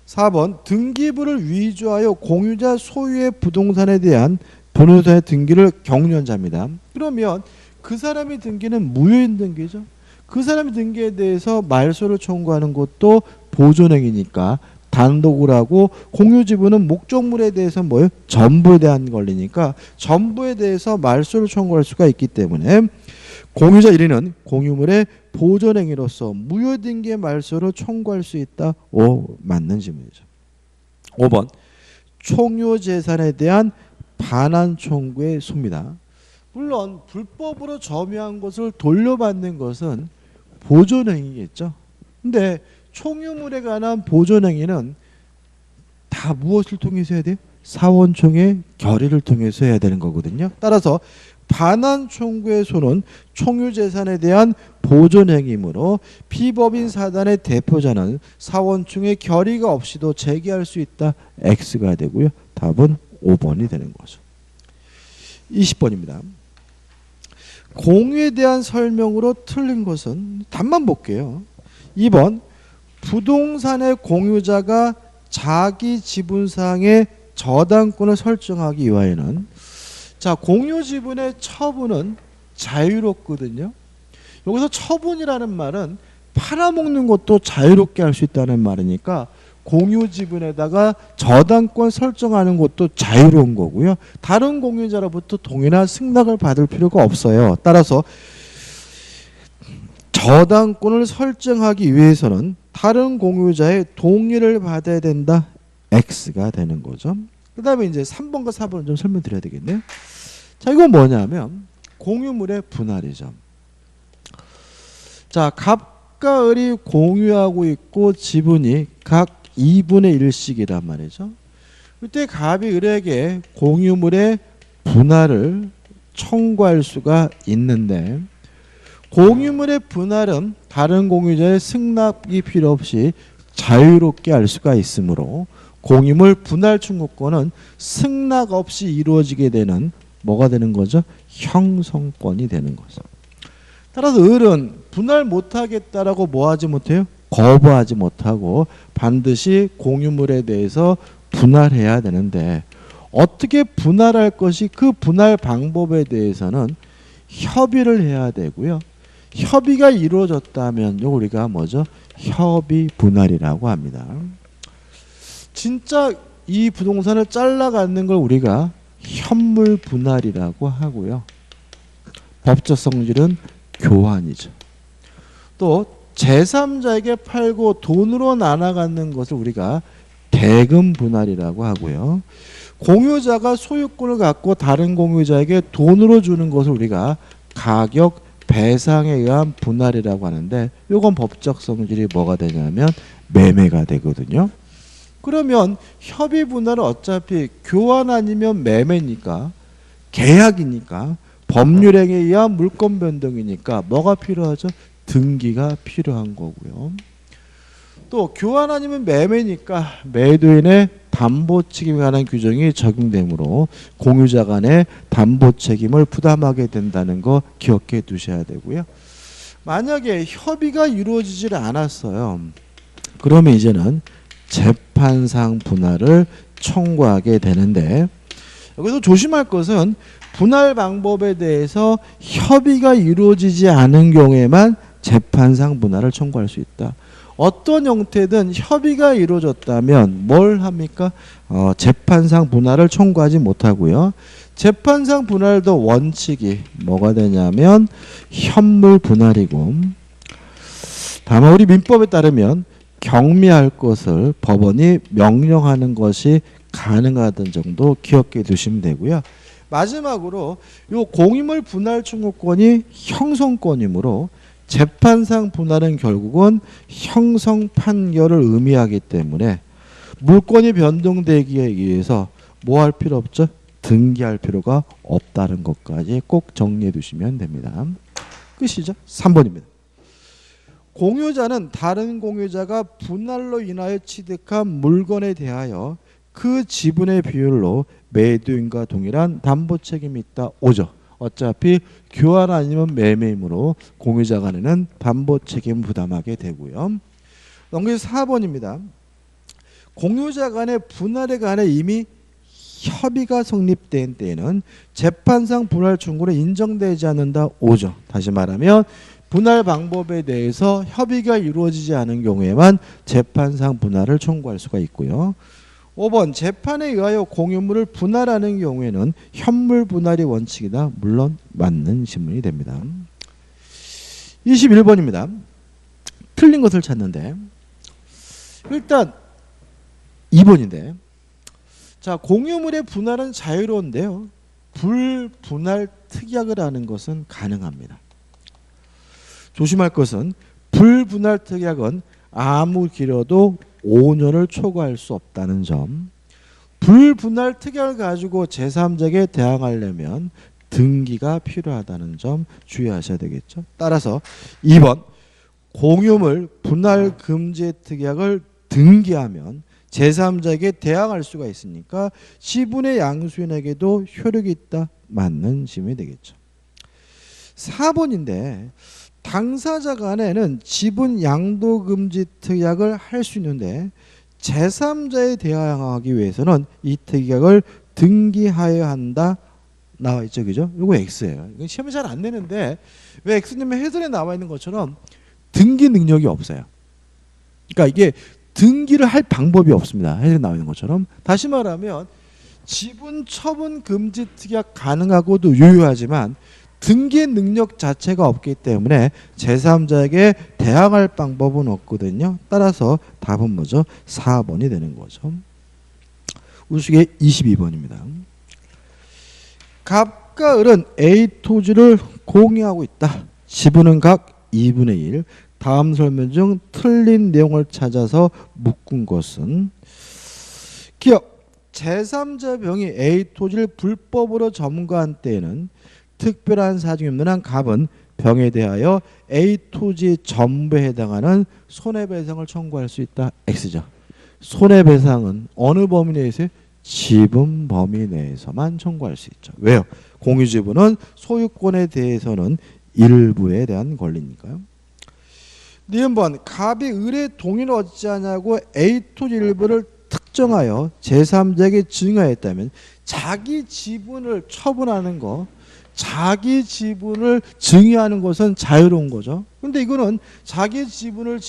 4번 등기부를 위조하여 공유자 소유의 부동산에 대한 변호사의 등기를 경유한 자입니다. 그러면 그 사람의 등기는 무효인 등기죠. 그 사람의 등기에 대해서 말소를 청구하는 것도 보존행위니까 단독으로 하고 공유 지분은 목적물에 대해서 뭐예요? 전부에 대한 권리니까 전부에 대해서 말소를 청구할 수가 있기 때문에 공유자 1인은 공유물의 보존행위로서 무효등기의 말소를 청구할 수 있다. 5 맞는 질문이죠. 5번 총유재산에 대한 반환 청구의 소입니다. 물론 불법으로 점유한 것을 돌려받는 것은 보존행위겠죠. 근데 총유물에 관한 보존행위는 다 무엇을 통해서 해야 돼요? 사원총회 결의를 통해서 해야 되는 거거든요. 따라서 반환 청구의 소는 총유재산에 대한 보존행위이므로 피법인 사단의 대표자는 사원총회 결의가 없이도 제기할 수 있다. X가 되고요. 답은 5번이 되는 거죠. 20번입니다. 공유에 대한 설명으로 틀린 것은 답만 볼게요. 2번 부동산의 공유자가 자기 지분상의 저당권을 설정하기 위하여는 자 공유 지분의 처분은 자유롭거든요. 여기서 처분이라는 말은 팔아먹는 것도 자유롭게 할 수 있다는 말이니까 공유 지분에다가 저당권 설정하는 것도 자유로운 거고요. 다른 공유자로부터 동의나 승낙을 받을 필요가 없어요. 따라서 저당권을 설정하기 위해서는 다른 공유자의 동의를 받아야 된다. X가 되는 거죠. 그 다음에 이제 3번과 4번을 좀 설명드려야 되겠네요. 자, 이건 뭐냐면 공유물의 분할이죠. 자, 갑과 을이 공유하고 있고 지분이 각 2분의 1씩이란 말이죠. 그때 갑이 을에게 공유물의 분할을 청구할 수가 있는데 공유물의 분할은 다른 공유자의 승낙이 필요 없이 자유롭게 할 수가 있으므로 공유물 분할 청구권은 승낙 없이 이루어지게 되는 뭐가 되는 거죠? 형성권이 되는 거죠. 따라서 을은 분할 못하겠다라고 뭐 하지 못해요? 거부하지 못하고 반드시 공유물에 대해서 분할해야 되는데 어떻게 분할할 것이 그 분할 방법에 대해서는 협의를 해야 되고요. 협의가 이루어졌다면 우리가 뭐죠? 협의 분할이라고 합니다. 진짜 이 부동산을 잘라가는 걸 우리가 현물 분할이라고 하고요. 법적 성질은 교환이죠. 또 제3자에게 팔고 돈으로 나눠갖는 것을 우리가 대금 분할이라고 하고요. 공유자가 소유권을 갖고 다른 공유자에게 돈으로 주는 것을 우리가 가격 배상에 의한 분할이라고 하는데 이건 법적 성질이 뭐가 되냐면 매매가 되거든요. 그러면 협의 분할은 어차피 교환 아니면 매매니까 계약이니까 법률행위에 의한 물권 변동이니까 뭐가 필요하죠? 등기가 필요한 거고요. 또 교환 아니면 매매니까 매도인의 담보 책임에 관한 규정이 적용되므로 공유자 간의 담보 책임을 부담하게 된다는 거 기억해 두셔야 되고요. 만약에 협의가 이루어지질 않았어요. 그러면 이제는 재판상 분할을 청구하게 되는데 여기서 조심할 것은 분할 방법에 대해서 협의가 이루어지지 않은 경우에만 재판상 분할을 청구할 수 있다. 어떤 형태든 협의가 이루어졌다면 뭘 합니까? 재판상 분할을 청구하지 못하고요. 재판상 분할도 원칙이 뭐가 되냐면 현물 분할이고 다만 우리 민법에 따르면 경미할 것을 법원이 명령하는 것이 가능하던 정도 기억해 두시면 되고요. 마지막으로 요 공유물 분할 청구권이 형성권이므로 재판상 분할은 결국은 형성 판결을 의미하기 때문에 물권이 변동되기에 의해서 뭐 할 필요 없죠? 등기할 필요가 없다는 것까지 꼭 정리해 두시면 됩니다. 끝이죠? 3번입니다. 공유자는 다른 공유자가 분할로 인하여 취득한 물건에 대하여 그 지분의 비율로 매도인과 동일한 담보 책임이 있다. 5죠. 어차피 교환 아니면 매매이므로 공유자 간에는 담보 책임 부담하게 되고요. 넘겨서 4번입니다. 공유자 간의 분할에 관해 이미 협의가 성립된 때에는 재판상 분할 청구는 인정되지 않는다. 5죠. 다시 말하면 분할 방법에 대해서 협의가 이루어지지 않은 경우에만 재판상 분할을 청구할 수가 있고요. 5번 재판에 의하여 공유물을 분할하는 경우에는 현물 분할이 원칙이다. 물론 맞는 신문이 됩니다. 21번입니다. 틀린 것을 찾는데 일단 2번인데 자 공유물의 분할은 자유로운데요. 불분할 특약을 하는 것은 가능합니다. 조심할 것은 불분할 특약은 아무 길어도 5년을 초과할 수 없다는 점. 불분할 특약을 가지고 제3자에게 대항하려면 등기가 필요하다는 점 주의하셔야 되겠죠. 따라서 2번 공유물 분할 금지 특약을 등기하면 제3자에게 대항할 수가 있으니까 지분의 양수인에게도 효력이 있다. 맞는 질문이 되겠죠. 4번인데 당사자 간에는 지분 양도금지 특약을 할 수 있는데 제3자에 대항하기 위해서는 이 특약을 등기하여야 한다. 나와 있죠. 그죠? 이거 X예요. 이건 시험에 잘 안 내는데 왜 X냐면 해설에 나와 있는 것처럼 등기 능력이 없어요. 그러니까 이게 등기를 할 방법이 없습니다. 해설에 나와 있는 것처럼. 다시 말하면 지분 처분 금지 특약 가능하고도 유효하지만 등기 능력 자체가 없기 때문에 제3자에게 대항할 방법은 없거든요. 따라서 답은 뭐죠? 4번이 되는 거죠. 우수계 22번입니다. 갑과 을은 A 토지를 공유하고 있다. 지분은 각 2분의 1. 다음 설명 중 틀린 내용을 찾아서 묶은 것은 기억. 제3자 병이 A 토지를 불법으로 점거한 때에는 특별한 사정이 없는 한 갑은 병에 대하여 A 토지 전부에 해당하는 손해배상을 청구할 수 있다. X죠. 손해배상은 어느 범위 내에서? 지분 범위 내에서만 청구할 수 있죠. 왜요? 공유지분은 소유권에 대해서는 일부에 대한 권리니까요. 니은번 갑이 을의 동의를 얻지 않냐고 A 토지 일부를 특정하여 제3자에게 증여했다면 자기 지분을 처분하는 거, 자기 지분을 증여하는 것은 자유로운 거죠. 그런데 이거는 자기 지분을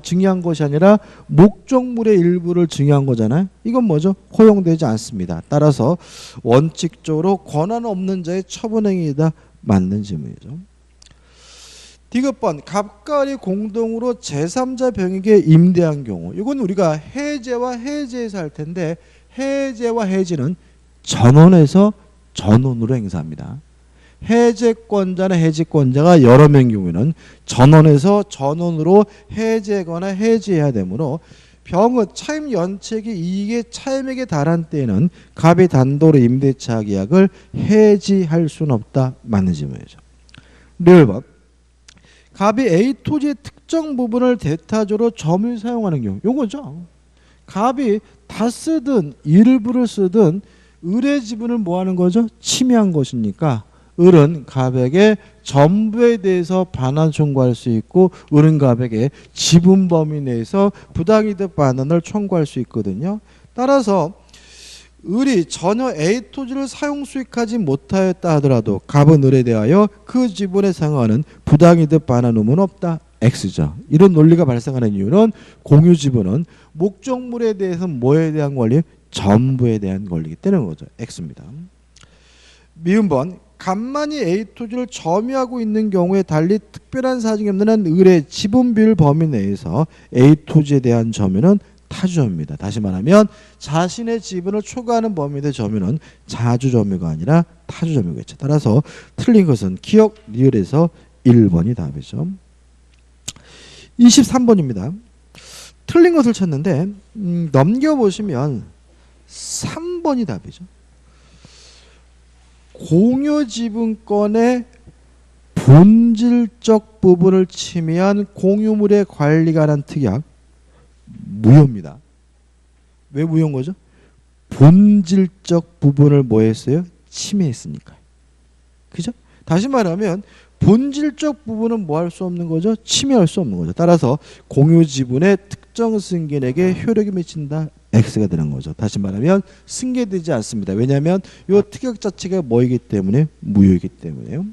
증여한 것이 아니라 목적물의 일부를 증여한 거잖아요. 이건 뭐죠? 허용되지 않습니다. 따라서 원칙적으로 권한 없는 자의 처분행위이다. 맞는 질문이죠. 디귿번 갑과 을이 공동으로 제3자 병에게 임대한 경우 이건 우리가 해제와 해지에서 할 텐데 해제와 해지는 전원에서 전원으로 행사합니다. 해제권자나 해지권자가 여러 명의 경우에는 전원에서 전원으로 해제거나 해지해야 되므로 병의 차임 연체기 이익의 차임액에 달한 때에는 갑이 단도로 임대차 계약을 해지할 수는 없다. 맞는 질문이죠. 리을번 갑이 A 토지의 특정 부분을 대타적으로 점유로 사용하는 경우 요거죠. 갑이 다 쓰든 일부를 쓰든 을의 지분을 뭐 하는 거죠? 침해한 것이니까 을은 갑에게 전부에 대해서 반환 청구할 수 있고 을은 갑에게 지분 범위 내에서 부당이득 반환을 청구할 수 있거든요. 따라서 을이 전혀 A 토지를 사용 수익하지 못하였다 하더라도 갑은 을에 대하여 그 지분에 상하는 부당이득 반환 의무는 없다. X죠. 이런 논리가 발생하는 이유는 공유 지분은 목적물에 대해서 뭐에 대한 권리? 전부에 대한 권리이기 때문인 거죠. X입니다. 미음번 갑만이 A 토지를 점유하고 있는 경우에 달리 특별한 사정이 없는 한 을의 지분 비율 범위 내에서 A 토지에 대한 점유는 타주점유입니다. 다시 말하면 자신의 지분을 초과하는 범위 내 점유는 자주점유가 아니라 타주점유겠죠. 따라서 틀린 것은 기억 리을에서 1번이 답이죠. 23번입니다. 틀린 것을 찾는데 넘겨보시면 3번이 답이죠. 공유지분권의 본질적 부분을 침해한 공유물의 관리가 관한 특약 무효입니다. 왜 무효인 거죠? 본질적 부분을 뭐 했어요? 침해했으니까. 그죠? 다시 말하면 본질적 부분은 뭐 할 수 없는 거죠? 침해할 수 없는 거죠. 따라서 공유지분의 특정 승계인에게 효력이 미친다. X가 되는 거죠. 다시 말하면 승계되지 않습니다. 왜냐하면 이 특약 자체가 뭐이기 때문에? 무효이기 때문에요.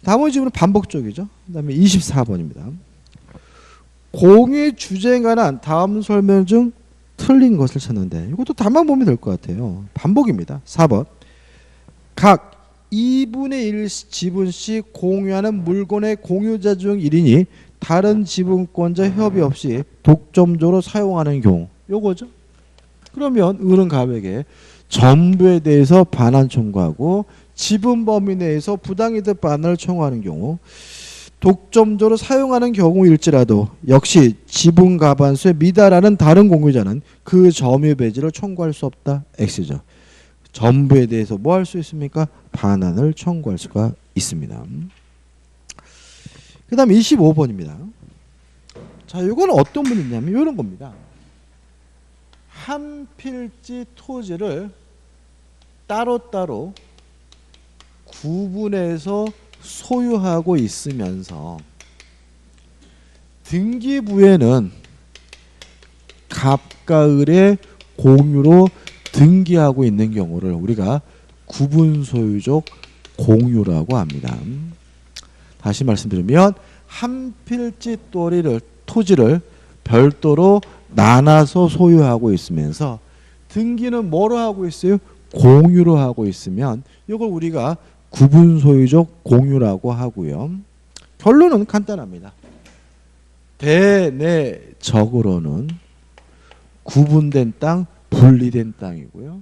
다음 지분은 반복적이죠. 그 다음에 24번입니다. 공유의 주제에 관한 다음 설명 중 틀린 것을 찾는데 이것도 답만 보면 될 것 같아요. 반복입니다. 4번 각 2분의 1 지분씩 공유하는 물건의 공유자 중 1인이 다른 지분권자 협의 없이 독점적으로 사용하는 경우 요거죠. 그러면 을은 갑에게 전부에 대해서 반환 청구하고 지분 범위 내에서 부당이득 반환을 청구하는 경우 독점적으로 사용하는 경우일지라도 역시 지분 가반수에 미달하는 다른 공유자는 그 점유 배지를 청구할 수 없다. X죠. 전부에 대해서 뭐 할 수 있습니까? 반환을 청구할 수가 있습니다. 그 다음 25번입니다. 자, 이건 어떤 문제냐면 이런 겁니다. 한 필지 토지를 따로따로 구분해서 소유하고 있으면서 등기부에는 갑과 을의 공유로 등기하고 있는 경우를 우리가 구분 소유적 공유라고 합니다. 다시 말씀드리면 한 필지 토지를 별도로 나눠서 소유하고 있으면서 등기는 뭐로 하고 있어요? 공유로 하고 있으면 이걸 우리가 구분 소유적 공유라고 하고요. 결론은 간단합니다. 대내적으로는 구분된 땅, 분리된 땅이고요.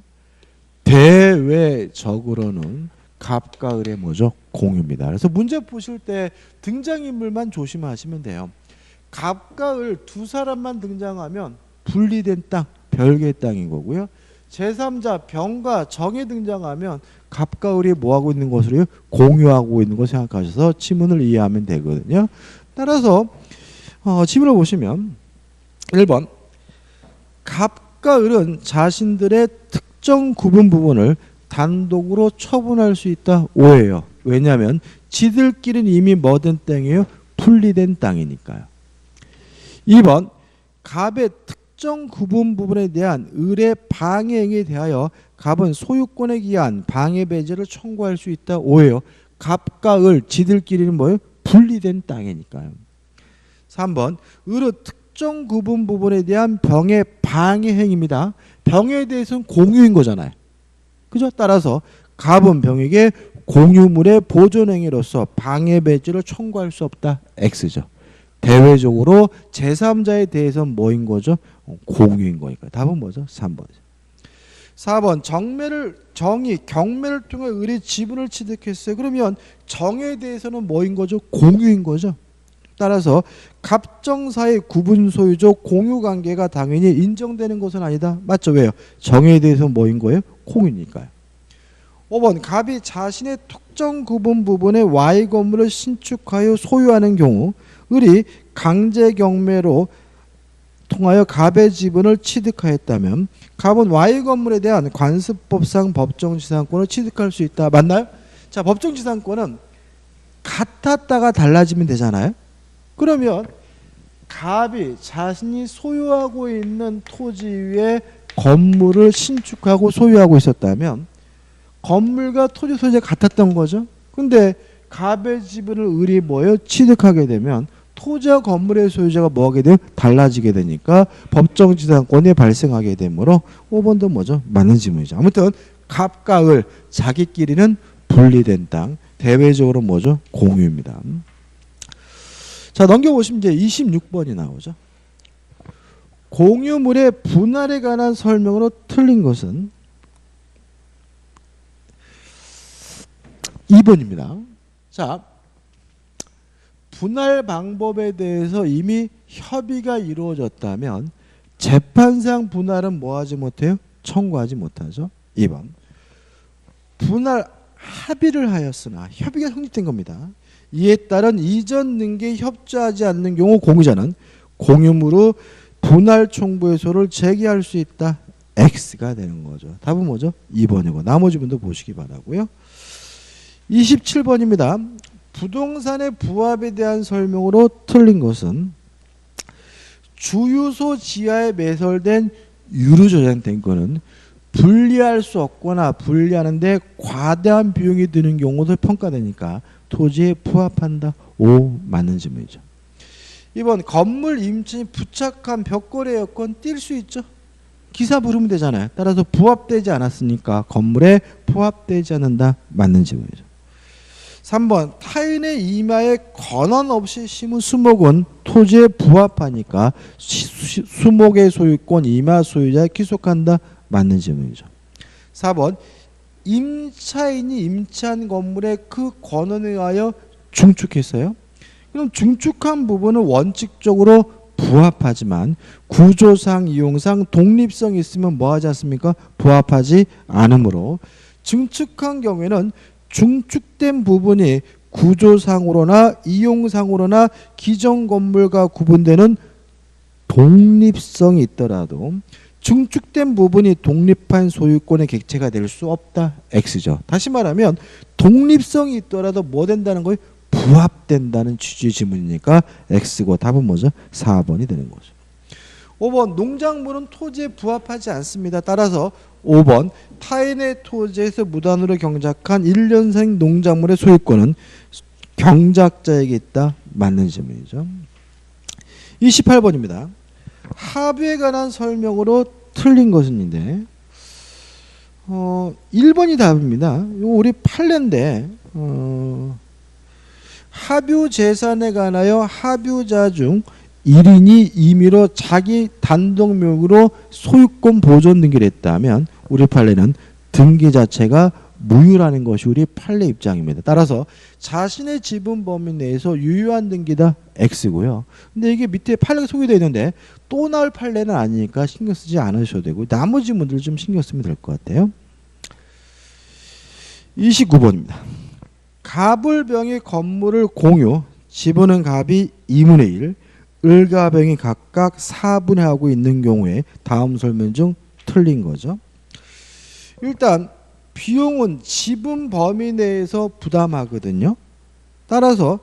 대외적으로는 갑과 을의 뭐죠? 공유입니다. 그래서 문제 보실 때 등장인물만 조심하시면 돼요. 갑과 을 두 사람만 등장하면 분리된 땅, 별개의 땅인 거고요. 제3자 병과 정이 등장하면 갑과 을이 뭐하고 있는 것으로 공유하고 있는 것 생각하셔서 지문을 이해하면 되거든요. 따라서 지문을 보시면 1번 갑과 을은 자신들의 특정 구분 부분을 단독으로 처분할 수 있다. 오예요. 왜냐하면 지들끼리는 이미 뭐된 땅이에요? 분리된 땅이니까요. 2번 갑의 특정 구분 부분에 대한 을의 방해 행위에 대하여 갑은 소유권에 기한 방해 배제를 청구할 수 있다. 오예요. 갑과 을 지들끼리는 뭐예요? 분리된 땅이니까요. 3번 을의 특정 구분 부분에 대한 병의 방해 행위입니다. 병에 대해서는 공유인 거잖아요. 그죠? 따라서 갑은 병에게 공유물의 보존 행위로서 방해 배제를 청구할 수 없다. X죠. 대외적으로 제3자에 대해서는 뭐인 거죠? 공유인 거니까. 답은 뭐죠? 3번이죠. 4번 정이 경매를 통해 을의 지분을 취득했어요. 그러면 정에 대해서는 뭐인 거죠? 공유인 거죠. 따라서 갑정사의 구분 소유적 공유 관계가 당연히 인정되는 것은 아니다. 맞죠? 왜요? 정에 대해서는 뭐인 거예요? 공유니까요. 5번 갑이 자신의 특정 구분 부분의 Y 건물을 신축하여 소유하는 경우 을이 강제 경매로 통하여 갑의 지분을 취득하였다면 갑은 Y 건물에 대한 관습법상 법정지상권을 취득할 수 있다. 맞나요? 자, 법정지상권은 같았다가 달라지면 되잖아요. 그러면 갑이 자신이 소유하고 있는 토지 위에 건물을 신축하고 소유하고 있었다면 건물과 토지 소유가 같았던 거죠. 근데 갑의 지분을 을이 뭐예요? 취득하게 되면 토지와 건물의 소유자가 뭐하게 돼요? 달라지게 되니까 법정지상권이 발생하게 되므로 5번도 뭐죠? 맞는 지문이죠. 아무튼 갑과 을 자기끼리는 분리된 땅, 대외적으로 뭐죠? 공유입니다. 자, 넘겨보시면 이제 26번이 나오죠. 공유물의 분할에 관한 설명으로 틀린 것은 2번입니다. 자, 분할 방법에 대해서 이미 협의가 이루어졌다면 재판상 분할은 뭐하지 못해요? 청구하지 못하죠. 2번 분할 합의를 하였으나 협의가 성립된 겁니다. 이에 따른 이전 능계에 협조하지 않는 경우 공유자는 공유물의 분할 청구의소를 제기할 수 있다. X가 되는 거죠. 답은 뭐죠? 2번이고 나머지 분도 보시기 바라고요. 27번입니다. 부동산의 부합에 대한 설명으로 틀린 것은 주유소 지하에 매설된 유류 저장된 거는 분리할 수 없거나 분리하는데 과다한 비용이 드는 경우도 평가되니까 토지에 부합한다. 오, 맞는 질문이죠. 2번 건물 임층이 부착한 벽걸이 에어컨 뛸 수 있죠. 기사 부르면 되잖아요. 따라서 부합되지 않았으니까 건물에 부합되지 않는다. 맞는 질문이죠. 3번 타인의 이마에 권한 없이 심은 수목은 토지에 부합하니까 수목의 소유권 이마 소유자에 귀속한다. 맞는 질문이죠. 4번 임차인이 임차한 건물에 그 권한에 의하여 중축했어요. 그럼 중축한 부분은 원칙적으로 부합하지만 구조상 이용상 독립성이 있으면 뭐하지 않습니까? 부합하지 않으므로 증축한 경우에는 중축된 부분이 구조상으로나 이용상으로나 기존 건물과 구분되는 독립성이 있더라도 증축된 부분이 독립한 소유권의 객체가 될 수 없다. X죠. 다시 말하면 독립성이 있더라도 뭐 된다는 거예요? 부합된다는 취지의 지문이니까 X고 답은 뭐죠? 4번이 되는 거죠. 5번 농작물은 토지에 부합하지 않습니다. 따라서 5번 타인의 토지에서 무단으로 경작한 1년생 농작물의 소유권은 경작자에게 있다. 맞는 질문이죠. 28번입니다. 합의에 관한 설명으로 틀린 것인데 1번이 답입니다. 이거 우리 판례인데 합유 재산에 관하여 합유자 중 1인이 임의로 자기 단독 명의로 소유권 보존 등기를 했다면 우리 판례는 등기 자체가 무효라는 것이 우리 판례 입장입니다. 따라서 자신의 지분 범위 내에서 유효한 등기다. X고요. 근데 이게 밑에 판례가 소개되어 있는데 또 나올 판례는 아니니까 신경 쓰지 않으셔도 되고 나머지 문들 좀 신경 쓰면 될 것 같아요. 29번입니다. 갑을병이 건물을 공유, 지분은 갑이 2분의 1, 을과 병이 각각 4분의 하고 있는 경우에 다음 설명 중 틀린 거죠. 일단 비용은 지분 범위 내에서 부담하거든요. 따라서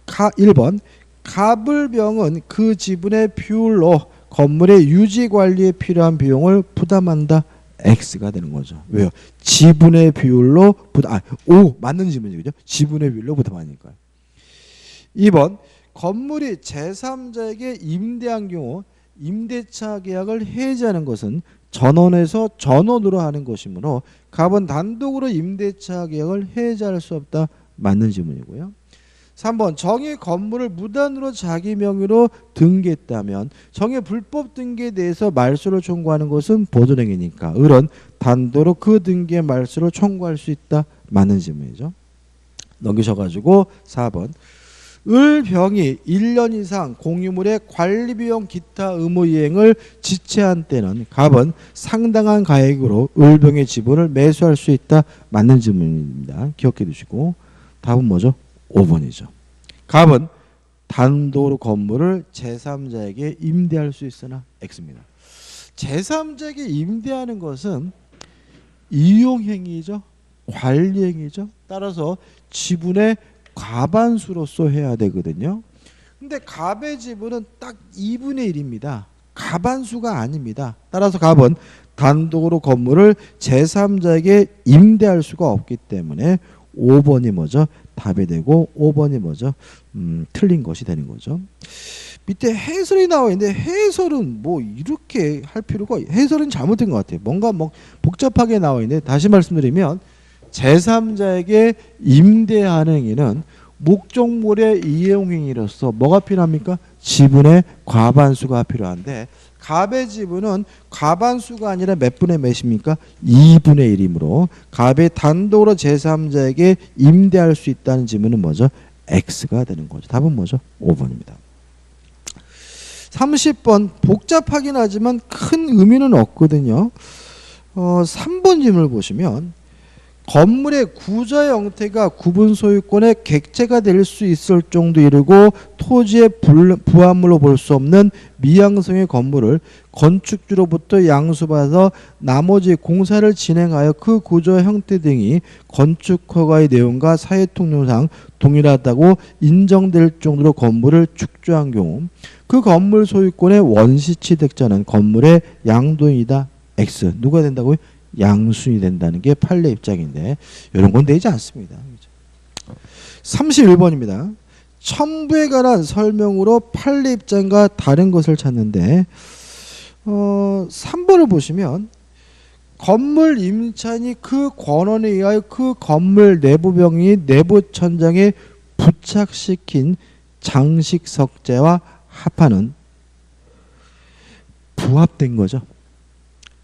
1번 갑을병은 그 지분의 비율로 건물의 유지 관리에 필요한 비용을 부담한다. X가 되는 거죠. 왜요? 지분의 비율로 부담. 5 맞는 질문이죠. 지분의 비율로 부담하니까요. 2번 건물이 제3자에게 임대한 경우 임대차 계약을 해지하는 것은 전원에서 전원으로 하는 것이므로 갑은 단독으로 임대차 계약을 해지할 수 없다. 맞는 질문이고요. 3번 정의 건물을 무단으로 자기 명의로 등기했다면 정의 불법 등기에 대해서 말소를 청구하는 것은 보존행위니까 을은 단독으로 그 등기의 말소를 청구할 수 있다. 맞는 질문이죠. 넘기셔가지고 4번 을병이 1년 이상 공유물의 관리비용 기타 의무 이행을 지체한 때는 갑은 상당한 가액으로 을병의 지분을 매수할 수 있다. 맞는 질문입니다. 기억해 두시고 답은 뭐죠? 5번이죠. 갑은 단독으로 건물을 제3자에게 임대할 수 있으나 X입니다. 제3자에게 임대하는 것은 이용행위죠. 관리행위죠. 따라서 지분의 과반수로서 해야 되거든요. 근데 갑의 지분은 딱 2분의 1입니다. 과반수가 아닙니다. 따라서 갑은 단독으로 건물을 제3자에게 임대할 수가 없기 때문에 5번이 뭐죠? 답이 되고 5번이 뭐죠? 틀린 것이 되는 거죠. 밑에 해설이 나와 있는데 해설은 뭐 이렇게 할 필요가 해설은 잘못된 것 같아요. 뭔가 뭐 복잡하게 나와 있는데 다시 말씀드리면 제3자에게 임대하는 행위는 목적물의 이용행위로서 뭐가 필요합니까? 지분의 과반수가 필요한데 갑의 지분은 과반수가 아니라 몇 분의 몇입니까? 2분의 1이므로 갑이 단독으로 제3자에게 임대할 수 있다는 지분은 뭐죠? X가 되는 거죠. 답은 뭐죠? 5번입니다. 30번 복잡하긴 하지만 큰 의미는 없거든요. 3번 질문을 보시면 건물의 구조 형태가 구분 소유권의 객체가 될 수 있을 정도 이르고 토지의 부합물로 볼 수 없는 미양성의 건물을 건축주로부터 양수받아서 나머지 공사를 진행하여 그 구조 형태 등이 건축허가의 내용과 사회통념상 동일하다고 인정될 정도로 건물을 축조한 경우 그 건물 소유권의 원시 취득자는 건물의 양도인이다. X. 누가 된다고요? 양수인이 된다는 게 판례 입장인데 이런 건 되지 않습니다. 31번입니다. 첨부에 관한 설명으로 판례 입장과 다른 것을 찾는데 3번을 보시면 건물 임차인이 그 권원에 의하여 그 건물 내부 병이 내부 천장에 부착시킨 장식 석재와 합하는 부합된 거죠.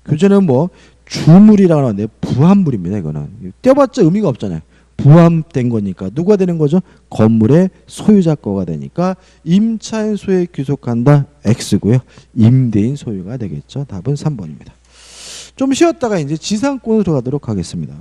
교재는 뭐 주물이라고 하는데 부합물입니다. 이거는 떼봤자 의미가 없잖아요. 부합된 거니까 누가 되는 거죠? 건물의 소유자 거가 되니까 임차인 소유에 귀속한다. X고요. 임대인 소유가 되겠죠. 답은 3번입니다. 좀 쉬었다가 이제 지상권으로 들어가도록 하겠습니다.